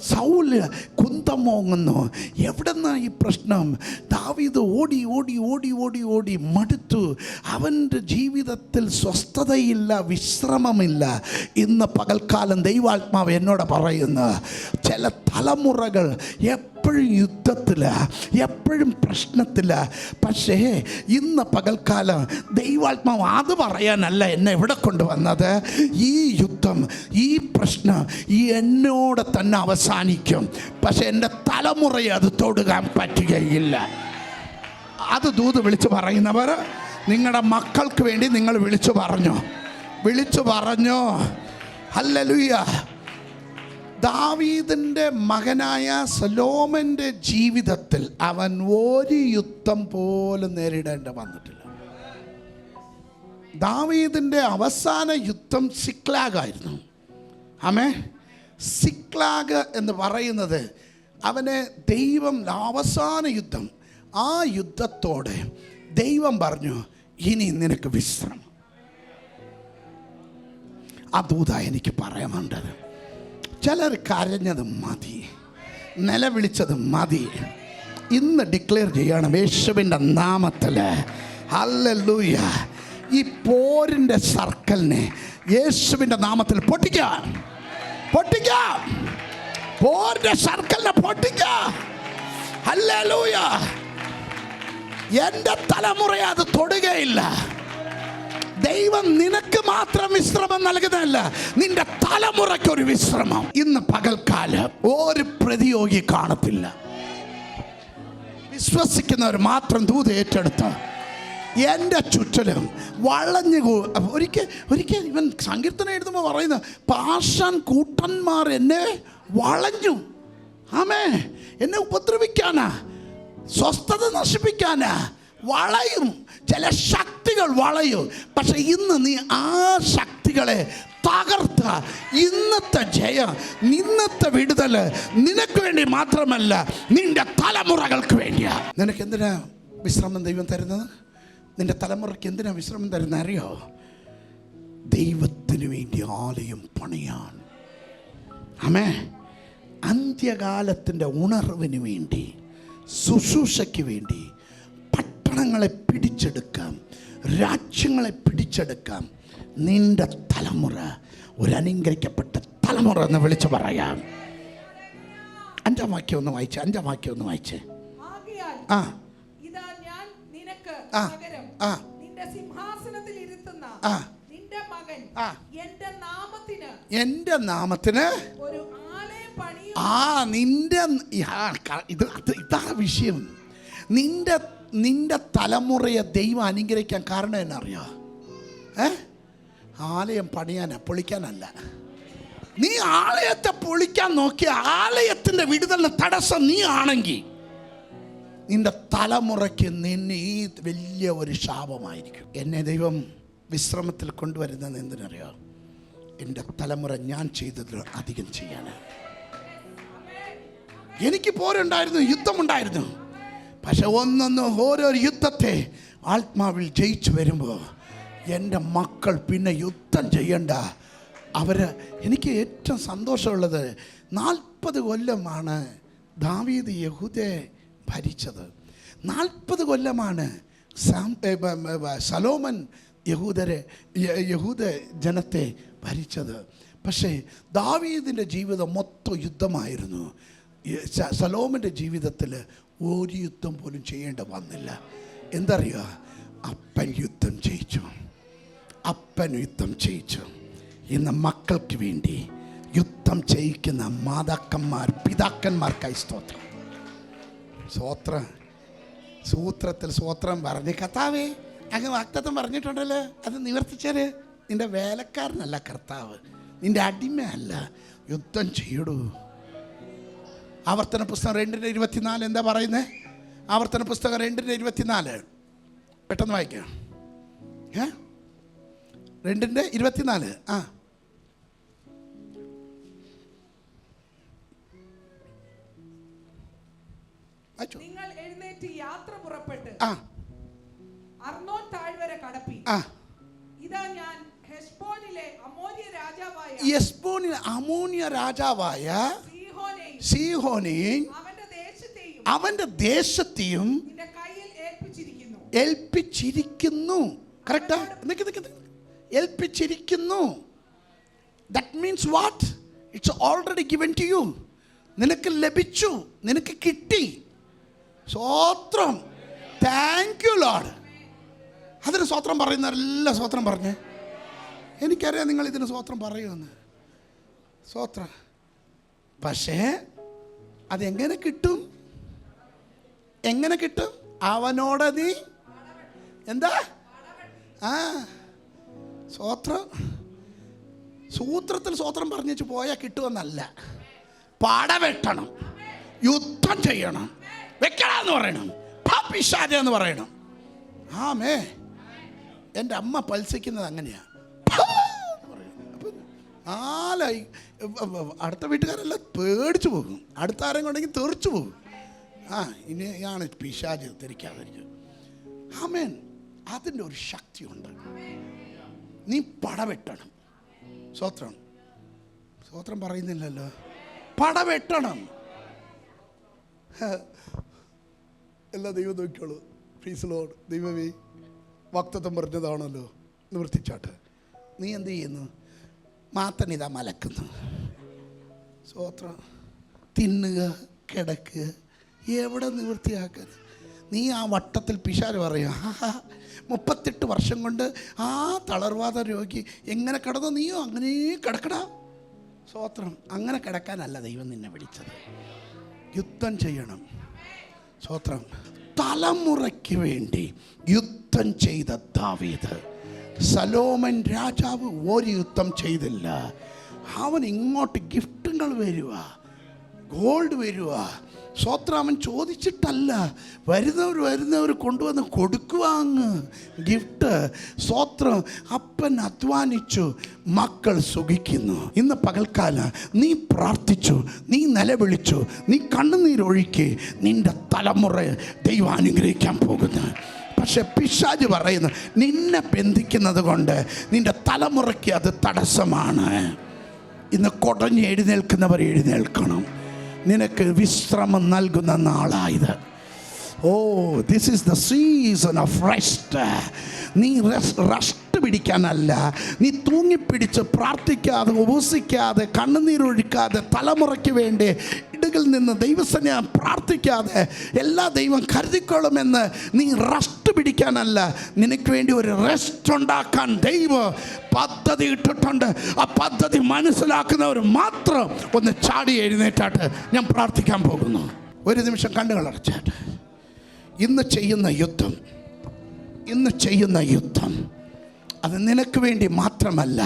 സൗല് കുന്തമോങ്ങുന്നു. എവിടെന്നാ ഈ പ്രശ്നം? ദാവീദ് ഓടി ഓടി ഓടി ഓടി ഓടി മടുത്തു. അവൻ്റെ ജീവിതത്തിൽ സ്വസ്ഥതയില്ല, വിശ്രമമില്ല. ഇന്ന് പകൽക്കാലം ദൈവാത്മാവ് എന്നോട് പറയുന്നു, ചില തലമുറകൾ എപ്പോഴും യുദ്ധത്തില, എപ്പോഴും പ്രശ്നത്തില. പക്ഷേ ഇന്ന് പകൽക്കാലം ദൈവാത്മാവ് അത് പറയാനല്ല എന്നെ ഇവിടെ കൊണ്ടുവന്നത്. ഈ യുദ്ധം, ഈ പ്രശ്നം ഈ എന്നോട് തന്നെ അവസാനിക്കും. പക്ഷെ എൻ്റെ തലമുറയെ അത് തൊടുകാൻ പറ്റുകയില്ല. അത് ദൂത് വിളിച്ചു പറയുന്നവർ നിങ്ങളുടെ മക്കൾക്ക് വേണ്ടി നിങ്ങൾ വിളിച്ചു പറഞ്ഞോ. ഹല്ലേലൂയ. ദാവീദിൻ്റെ മകനായ സലോമൻ്റെ ജീവിതത്തിൽ അവൻ ഒരു യുദ്ധം പോലും നേരിടേണ്ടി വന്നിട്ടില്ല. ദാവീദിൻ്റെ അവസാന യുദ്ധം സിക്ലാഗായിരുന്നു. ആമേ. സിക്ലാഗ് എന്ന് പറയുന്നത് അവനെ ദൈവം അവസാന യുദ്ധം, ആ യുദ്ധത്തോടെ ദൈവം പറഞ്ഞു, ഇനി നിനക്ക് വിശ്രമം. ആ ദൂത എനിക്ക് പറയാനുണ്ടത്. ചിലർ കരഞ്ഞത് മതി, നിലവിളിച്ചത് മതി. ഇന്ന് ഡിക്ലെയർ ചെയ്യണം യേശുവിൻ്റെ നാമത്തിൽ. ഹല്ലേലൂയ. ഈ പോരിൻ്റെ സർക്കിളിനെ യേശുവിൻ്റെ നാമത്തിൽ പൊട്ടിക്കാം. പോരിൻ്റെ സർക്കിളിനെ പൊട്ടിക്കാം. ഹല്ലേലൂയ. എൻ്റെ തലമുറയെ അത് തൊടുകയില്ല. ദൈവം നിനക്ക് മാത്രം വിശ്രമം നൽകുന്നതല്ല, നിന്റെ തലമുറയ്ക്ക് ഒരു വിശ്രമം. ഇന്ന് പകൽക്കാലം ഒരു പ്രതിയോഗി കാണത്തില്ല. വിശ്വസിക്കുന്നവർ മാത്രം ദൂത് ഏറ്റെടുത്ത് എൻ്റെ ചുറ്റിലും വളഞ്ഞു. ഒരിക്കൽ ഇവൻ സങ്കീർത്തനം എഴുതുമ്പോൾ പറയുന്നത്, പാഷാൻ കൂട്ടന്മാർ എന്നെ വളഞ്ഞു. ആമേ. എന്നെ ഉപദ്രവിക്കാനാ, സ്വസ്ഥത നശിപ്പിക്കാനാ വളയും. ചില ശക്തികൾ വളയും. പക്ഷെ ഇന്ന് നീ ആ ശക്തികളെ തകർത്ത ഇന്നത്തെ ജയം, ഇന്നത്തെ വിടുതൽ നിനക്ക് വേണ്ടി മാത്രമല്ല, നിന്റെ തലമുറകൾക്ക് വേണ്ടിയാ. നിനക്ക് എന്തിനാ വിശ്രമം ദൈവം തരുന്നത്? നിന്റെ തലമുറയ്ക്ക് എന്തിനാ വിശ്രമം തരുന്നത് അറിയോ? ദൈവത്തിന് വേണ്ടി ആലയം പണിയാൻ. ആമേ. അന്ത്യകാലത്തിൻ്റെ ഉണർവിന് വേണ്ടി, ശുശ്രൂഷയ്ക്ക് വേണ്ടി പട്ടണങ്ങളെ പിടിച്ചെടുക്കാം, രാജ്യങ്ങളെ പിടിച്ചെടുക്കാം. നിന്റെ തലമുറ ഒരു അനുഗ്രഹിക്കപ്പെട്ട തലമുറ എന്ന് വിളിച്ചു പറയാം. 5-ാം വാക്യം ഒന്ന് വായിച്ചേ. 5-ാം വാക്യം ഒന്ന് വായിച്ചേ. ഇതാ ഞാൻ നിനക്ക് പകരം നിന്റെ സിംഹാസനത്തിൽ ഇരുത്തുന്ന നിന്റെ മകൻ എന്റെ നാമത്തിന് ഒരു ഇതാ വിഷയം. നിന്റെ തലമുറയെ ദൈവം അനുഗ്രഹിക്കാൻ കാരണം എന്നറിയോ? ആലയം പണിയാനാ, പൊളിക്കാനല്ല. നീ ആലയത്തെ പൊളിക്കാൻ നോക്കിയ ആലയത്തിൻ്റെ വിടുതലിന് തടസ്സം നീ ആണെങ്കിൽ നിന്റെ തലമുറയ്ക്ക് നിന്നെ ഈ വലിയ ഒരു ശാപമായിരിക്കും. എന്നെ ദൈവം വിശ്രമത്തിൽ കൊണ്ടുവരുന്നത് എന്തിനറിയോ? എൻ്റെ തലമുറ ഞാൻ ചെയ്തതിൽ അധികം ചെയ്യാൻ. എനിക്ക് പോരുണ്ടായിരുന്നു, യുദ്ധമുണ്ടായിരുന്നു. പക്ഷെ ഓരോ യുദ്ധത്തെ ആത്മാവിൽ ജയിച്ചു വരുമ്പോൾ എൻ്റെ മക്കൾ പിന്നെ യുദ്ധം ചെയ്യണ്ട. എനിക്ക് ഏറ്റവും സന്തോഷമുള്ളത് 40 കൊല്ലമാണ് ദാവീദ് യഹൂദയെ ഭരിച്ചത്. 40 കൊല്ലമാണ് സലോമൻ യഹൂദ ജനത്തെ ഭരിച്ചത്. പക്ഷേ ദാവീദിൻ്റെ ജീവിതം മൊത്തം യുദ്ധമായിരുന്നു. സലോമൻ്റെ ജീവിതത്തിൽ ഒരു യുദ്ധം പോലും ചെയ്യേണ്ട വന്നില്ല. എന്തറിയുക? അപ്പൻ യുദ്ധം ജയിച്ചു. ഇന്ന് മക്കൾക്ക് വേണ്ടി യുദ്ധം ചെയ്യിക്കുന്ന പിതാക്കന്മാർക്കായി സ്തോത്രം. സൂത്രത്തിൽ സ്വോത്രം പറഞ്ഞ് കർത്താവേ അങ്ങ് വാഗ്ദത്തം പറഞ്ഞിട്ടുണ്ടല്ലോ, അത് നിവർത്തിച്ചാല്. നിന്റെ വേലക്കാരനല്ല കർത്താവ്, നിന്റെ അടിമയല്ല. യുദ്ധം ചെയ്യടൂ. ആവർത്തന പുസ്തകം 2:24 എന്താ പറയുന്നത്? ആവർത്തന പുസ്തകം 2:24 പെട്ടെന്ന് വായിക്കാം. 2:24 നിങ്ങൾ എഴുന്നേറ്റ് യാത്ര പുറപ്പെട്ട് അർണോൻ താഴ്വര കടപ്പി. ഇതാ ഞാൻ ഹെശ്ബോനിലെ അമോന്യ രാജാവായ സീഹോനെയും അവന്റെ ദേശത്തെയും ഏൽപ്പിച്ചിരിക്കുന്നു. കറക്റ്റാ? ഏൽപ്പിച്ചിരിക്കുന്നു. That means what? It's already given to you. നിനക്ക് ലഭിച്ചു, നിനക്ക് കിട്ടി. സ്വോത്രം. Thank you lord. അതിന് സ്വോത്രം പറയുന്നവരെല്ലാം സ്വോത്രം പറഞ്ഞേ. എനിക്കറിയാം നിങ്ങൾ ഇതിന് സ്വോത്രം പറയുമെന്ന്. സ്വോത്രം. പക്ഷേ അതെങ്ങനെ കിട്ടും? എങ്ങനെ കിട്ടും? അവനോട് നീ എന്താ സൂത്രത്തിൽ സ്വോത്രം പറഞ്ഞു പോയാൽ കിട്ടുമെന്നല്ല. പടവെട്ടണം, യുദ്ധം ചെയ്യണം, വെക്കണമെന്ന് പറയണം, പിശാചെന്ന് പറയണം. ആമേ. എൻ്റെ അമ്മ പൽസിക്കുന്നത് അങ്ങനെയാ. അടുത്ത വീട്ടുകാരെല്ലാം പേടിച്ചു പോകും. അടുത്ത ആരെങ്കിലും ഉണ്ടെങ്കിൽ തെറിച്ചു പോകും. ഇനിയാണ് പിശാച് തിരിക്കാതിരിക്കും. ആമേൻ. അതിൻ്റെ ഒരു ശക്തിയുണ്ട്. നീ പടവെട്ടണം. സ്വോത്രം പറയുന്നില്ലല്ലോ. പടവെട്ടണം. എല്ലാ ദൈവം നോക്കിയോളൂ. Please Lord. ദൈവമേ, വാഗ്ദത്തം പറഞ്ഞതാണല്ലോ, നിവർത്തിച്ചാട്ട്. നീ എന്ത് ചെയ്യുന്നു? മാത്തനിതാ മലക്കുന്നു. സ്വോത്രം. തിന്നുക, കിടക്കുക, എവിടെ നിവൃത്തിയാക്കാൻ? നീ ആ വട്ടത്തിൽ പിശാച് പറയും, 38 വർഷം കൊണ്ട് ആ തളർവാദ രോഗി എങ്ങനെ കിടന്നോ നീയോ അങ്ങനെ കിടക്കടാ. സ്വോത്രം. അങ്ങനെ കിടക്കാനല്ല ദൈവം നിന്നെ വിളിച്ചത്. യുദ്ധം ചെയ്യണം. സ്വോത്രം. തലമുറയ്ക്ക് വേണ്ടി യുദ്ധം ചെയ്ത ദാവീദ്. സലോമൻ രാജാവ് ഒരു യുദ്ധം ചെയ്തില്ല. അവൻ ഇങ്ങോട്ട് ഗിഫ്റ്റുകൾ വരിക, ഗോൾഡ് വരിക. സ്വോത്രം. അവൻ ചോദിച്ചിട്ടല്ല, വരുന്നവർ കൊണ്ടുവന്ന് കൊടുക്കുവാങ്ങ് ഗിഫ്റ്റ്. സ്വോത്രം. അപ്പൻ അധ്വാനിച്ചു, മക്കൾ സുഖിക്കുന്നു. ഇന്ന് പകൽക്കാലം നീ പ്രാർത്ഥിച്ചു, നീ നിലവിളിച്ചു, നീ കണ്ണുനീരൊഴുക്കി, നിന്റെ തലമുറ ദൈവം അനുഗ്രഹിക്കാൻ പോകുന്നു. പക്ഷെ പിശാച് പറയുന്നു, നിന്നെ ബന്ധിക്കുന്നത് കൊണ്ട് നിന്റെ തലമുറയ്ക്ക് അത് തടസ്സമാണ്. ഇന്ന് കുടഞ്ഞ് എഴുന്നേൽക്കുന്നവർ എഴുന്നേൽക്കണം. നിനക്ക് വിശ്രമം നൽകുന്ന നാളായത്. This is the season of rest. നീ റെസ്റ്റ് പിടിക്കാനല്ല, നീ തൂങ്ങിപ്പിടിച്ച് പ്രാർത്ഥിക്കാതെ, ഉപസിക്കാതെ, കണ്ണുനീരൊഴിക്കാതെ തലമുറയ്ക്ക് വേണ്ടി ഇടുക പുറകിൽ നിന്ന് ദൈവസനെ പ്രാർത്ഥിക്കാതെ എല്ലാ ദൈവം കരുതിക്കൊള്ളുമെന്ന് നീ റെസ്റ്റ് പിടിക്കാനല്ല, നിനക്ക് വേണ്ടി ഒരു റെസ്റ്റ് ഉണ്ടാക്കാൻ ദൈവം പദ്ധതി ഇട്ടിട്ടുണ്ട്. ആ പദ്ധതി മനസ്സിലാക്കുന്നവർ മാത്രം ഒന്ന് ചാടി എഴുന്നേറ്റാട്ട് ഞാൻ പ്രാർത്ഥിക്കാൻ പോകുന്നു. ഒരു നിമിഷം കണ്ണുകൾ അടച്ചാട്ട്. ഇന്ന് ചെയ്യുന്ന യുദ്ധം അത് നിനക്ക് വേണ്ടി മാത്രമല്ല,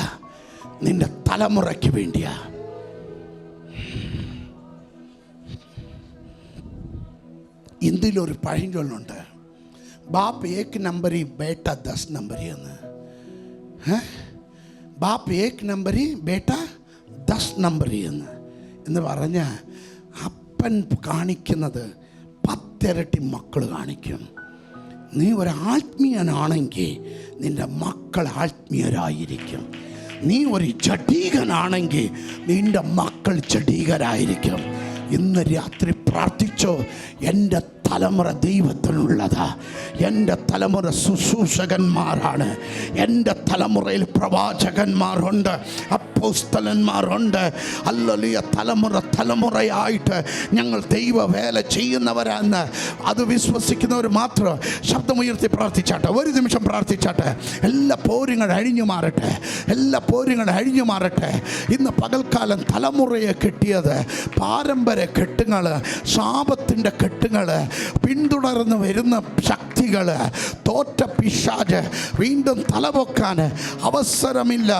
നിന്റെ തലമുറയ്ക്ക് വേണ്ടിയാ. ഇന്ത്യയിലൊരു പഴഞ്ചൊല്ലുണ്ട്, ബാപ്പ് ഏക് നമ്പരി ബേട്ട 10 നമ്പരി എന്ന്. ബാപ്പ് ഏക് നമ്പരി ബേട്ട 10 നമ്പരി എന്ന് പറഞ്ഞ അപ്പൻ കാണിക്കുന്നത് 10 ഇരട്ടി മക്കൾ കാണിക്കും. നീ ഒരു ആത്മീയനാണെങ്കിൽ നിൻ്റെ മക്കൾ ആത്മീയരായിരിക്കും. നീ ഒരു ജഡീകനാണെങ്കിൽ നിൻ്റെ മക്കൾ ജഡീകരായിരിക്കും. ഇന്ന് രാത്രി പ്രാർത്ഥിച്ചോ, എൻ്റെ തലമുറ ദൈവത്തിനുള്ളതാ. എൻ്റെ തലമുറ ശുശ്രൂഷകന്മാരാണ്. എൻ്റെ തലമുറയിൽ പ്രവാചകന്മാരുണ്ട്, അപ്പോസ്തലന്മാരുണ്ട്. ഹല്ലേലൂയ. തലമുറയായിട്ട് ഞങ്ങൾ ദൈവവേല ചെയ്യുന്നവരാന്ന് അത് വിശ്വസിക്കുന്നവർ മാത്രം ശബ്ദമുയർത്തി പ്രാർത്ഥിച്ചാട്ടെ. ഒരു നിമിഷം പ്രാർത്ഥിച്ചാട്ടെ. എല്ലാ പോരുകൾ അഴിഞ്ഞു മാറട്ടെ. ഇന്ന് പകൽക്കാലം തലമുറയെ കെട്ടിയത് പാരമ്പര്യ കെട്ടുകൾ, ശാപത്തിൻ്റെ കെട്ടുകൾ, പിന്തുടർന്ന് വരുന്ന ശക്തികൾ, തോറ്റ പിശാച് വീണ്ടും തലപൊക്കാൻ അവസരമില്ല.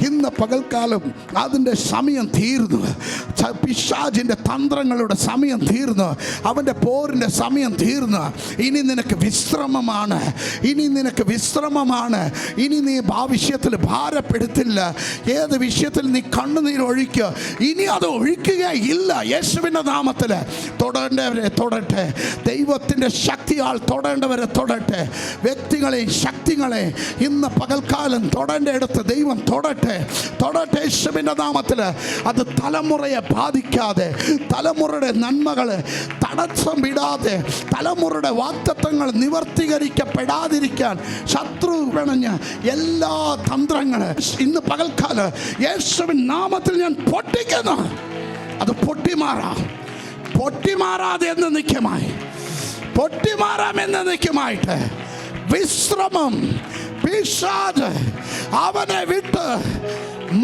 ഇന്ന് പകൽക്കാലം അതിൻ്റെ സമയം തീർന്നു. പിശാചിൻ്റെ തന്ത്രങ്ങളുടെ സമയം തീർന്നു. അവൻ്റെ പോരിൻ്റെ സമയം തീർന്നു. ഇനി നിനക്ക് വിശ്രമമാണ്. ഇനി നീ ആ വിഷയത്തിൽ ഭാരപ്പെടുത്തില്ല. ഏത് വിഷയത്തിൽ നീ കണ്ണുനീർ ഒഴിക്കുക, ഇനി അത് ഒഴിക്കുകയില്ല. യേശുവിൻ്റെ നാമത്തിൽ തൊടേണ്ടവരെ തൊടട്ടെ. ദൈവത്തിൻ്റെ ശക്തിയാൽ തൊടേണ്ടവരെ തൊടട്ടെ. വ്യക്തികളെയും ശക്തികളെയും ഇന്ന് പകൽക്കാലം തൊടേണ്ടടുത്ത് ദൈവം തൊടട്ടെ. യേശുവിൻ്റെ നാമത്തിൽ. അത് തലമുറയെ ബാധിക്കാതെ, തലമുറയുടെ നന്മകൾ തടസ്സം വിടാതെ, തലമുറയുടെ വാഗ്ദത്തങ്ങൾ നിവർത്തീകരിക്കപ്പെടാതിരിക്കാൻ ശത്രു പിണഞ്ഞ എല്ലാ തന്ത്രങ്ങളും ഇന്ന് പകൽക്കാലം യേശുവിൻ നാമത്തിൽ ഞാൻ പൊട്ടിക്കുന്നു. അത് പൊട്ടിമാറാതെ എന്നേക്കുമായിട്ട് വിശ്രമം പിശാച് അവനെ വിട്ട്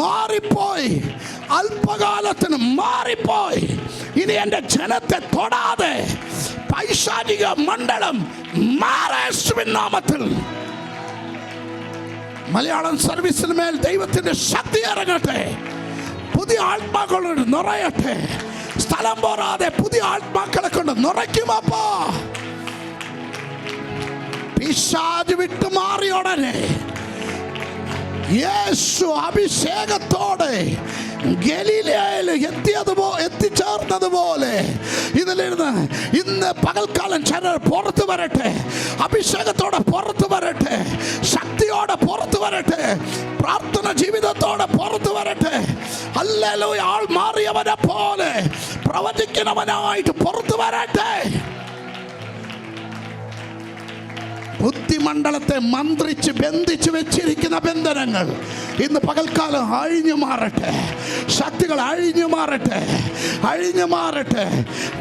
മാറിപ്പോയി. അല്പകാലത്തിന് മാറിപ്പോയി. ഇനി എൻ്റെ ജനത്തെ തൊടാതെ പൈശാചിക മണ്ഡലം യേശുവിൻ നാമത്തിൽ. മലയാളം സർവീസിന് മേൽ ദൈവത്തിൻ്റെ ശക്തി ഇറങ്ങട്ടെ. പുതിയ ആത്മാക്കളോട് നിറയട്ടെ. സ്ഥലം പോരാതെ പുതിയ ആത്മാക്കളെ കൊണ്ട് നിറയ്ക്കുമപ്പോ. പിശാച് വിട്ടു മാറിയോടനെ യേശു അഭിഷേകത്തോടെ ഗലീലയിൽ എത്തിച്ചേർന്നതുപോലെ ഇതിലിരുന്ന് ഇന്ന് പകൽക്കാലം ചിലർ പുറത്തു വരട്ടെ. അഭിഷേകത്തോടെ പുറത്തു വരട്ടെ. ശക്തിയോടെ പുറത്തു വരട്ടെ. പ്രാർത്ഥന ജീവിതത്തോടെ പുറത്തു വരട്ടെ. ഹല്ലേലൂയ. ആൾ മാറിയവനെ പോലെ പ്രവചിക്കുന്നവനായിട്ട് പുറത്തു വരട്ടെ. ബുദ്ധിമണ്ഡലത്തെ മന്ത്രിച്ച് ബന്ധിച്ച് വെച്ചിരിക്കുന്ന ബന്ധനങ്ങൾ ഇന്ന് പകൽക്കാലം അഴിഞ്ഞു മാറട്ടെ. ശക്തികൾ അഴിഞ്ഞു മാറട്ടെ.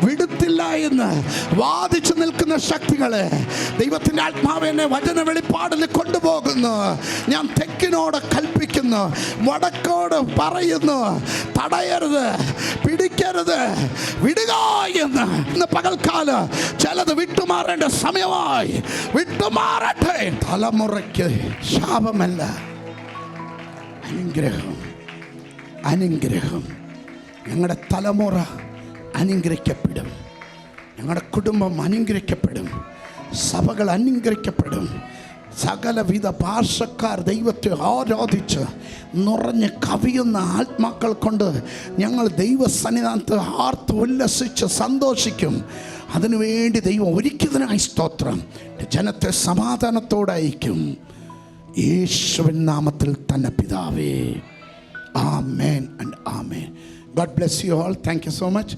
വിടുത്തില്ല എന്ന് വാദിച്ചു നിൽക്കുന്ന ശക്തികളെ ദൈവത്തിൻ്റെ ആത്മാവ് എന്നെ വചന വെളിപ്പാടിൽ കൊണ്ടുപോകുന്നു. ഞാൻ തെക്കിനോട് കൽപ്പിക്കുന്നു, വടക്കോട് പറയുന്നു, തടയരുത്, പിടിക്കരുത്, വിടുക എന്ന്. ഇന്ന് പകൽക്കാലം ചിലത് വിട്ടുമാറേണ്ട സമയമായി. വിട്ടുമാറട്ടെ. തലമുറയ്ക്ക് ശാപമല്ല, അനുഗ്രഹം. ഞങ്ങളുടെ തലമുറ അനുഗ്രഹിക്കപ്പെടും. ഞങ്ങളുടെ കുടുംബം അനുഗ്രഹിക്കപ്പെടും. സഭകൾ അനുഗ്രഹിക്കപ്പെടും. സകലവിധ ഭാഷക്കാർ ദൈവത്തെ ആരാധിച്ച് നിറഞ്ഞ് കവിയുന്ന ആത്മാക്കൾ കൊണ്ട് ഞങ്ങൾ ദൈവസന്നിധാനത്ത് ആർത്ത് ഉല്ലസിച്ച് സന്തോഷിക്കും. അതിനുവേണ്ടി ദൈവം ഒരുക്കിയതിനായി സ്തോത്രം. ജനത്തെ സമാധാനത്തോടെ അയക്കും. യേശുവിൻ നാമത്തിൽ തന്നെ പിതാവേ. ആമേൻ ആൻഡ് ആമേൻ. God bless you all. Thank you so much.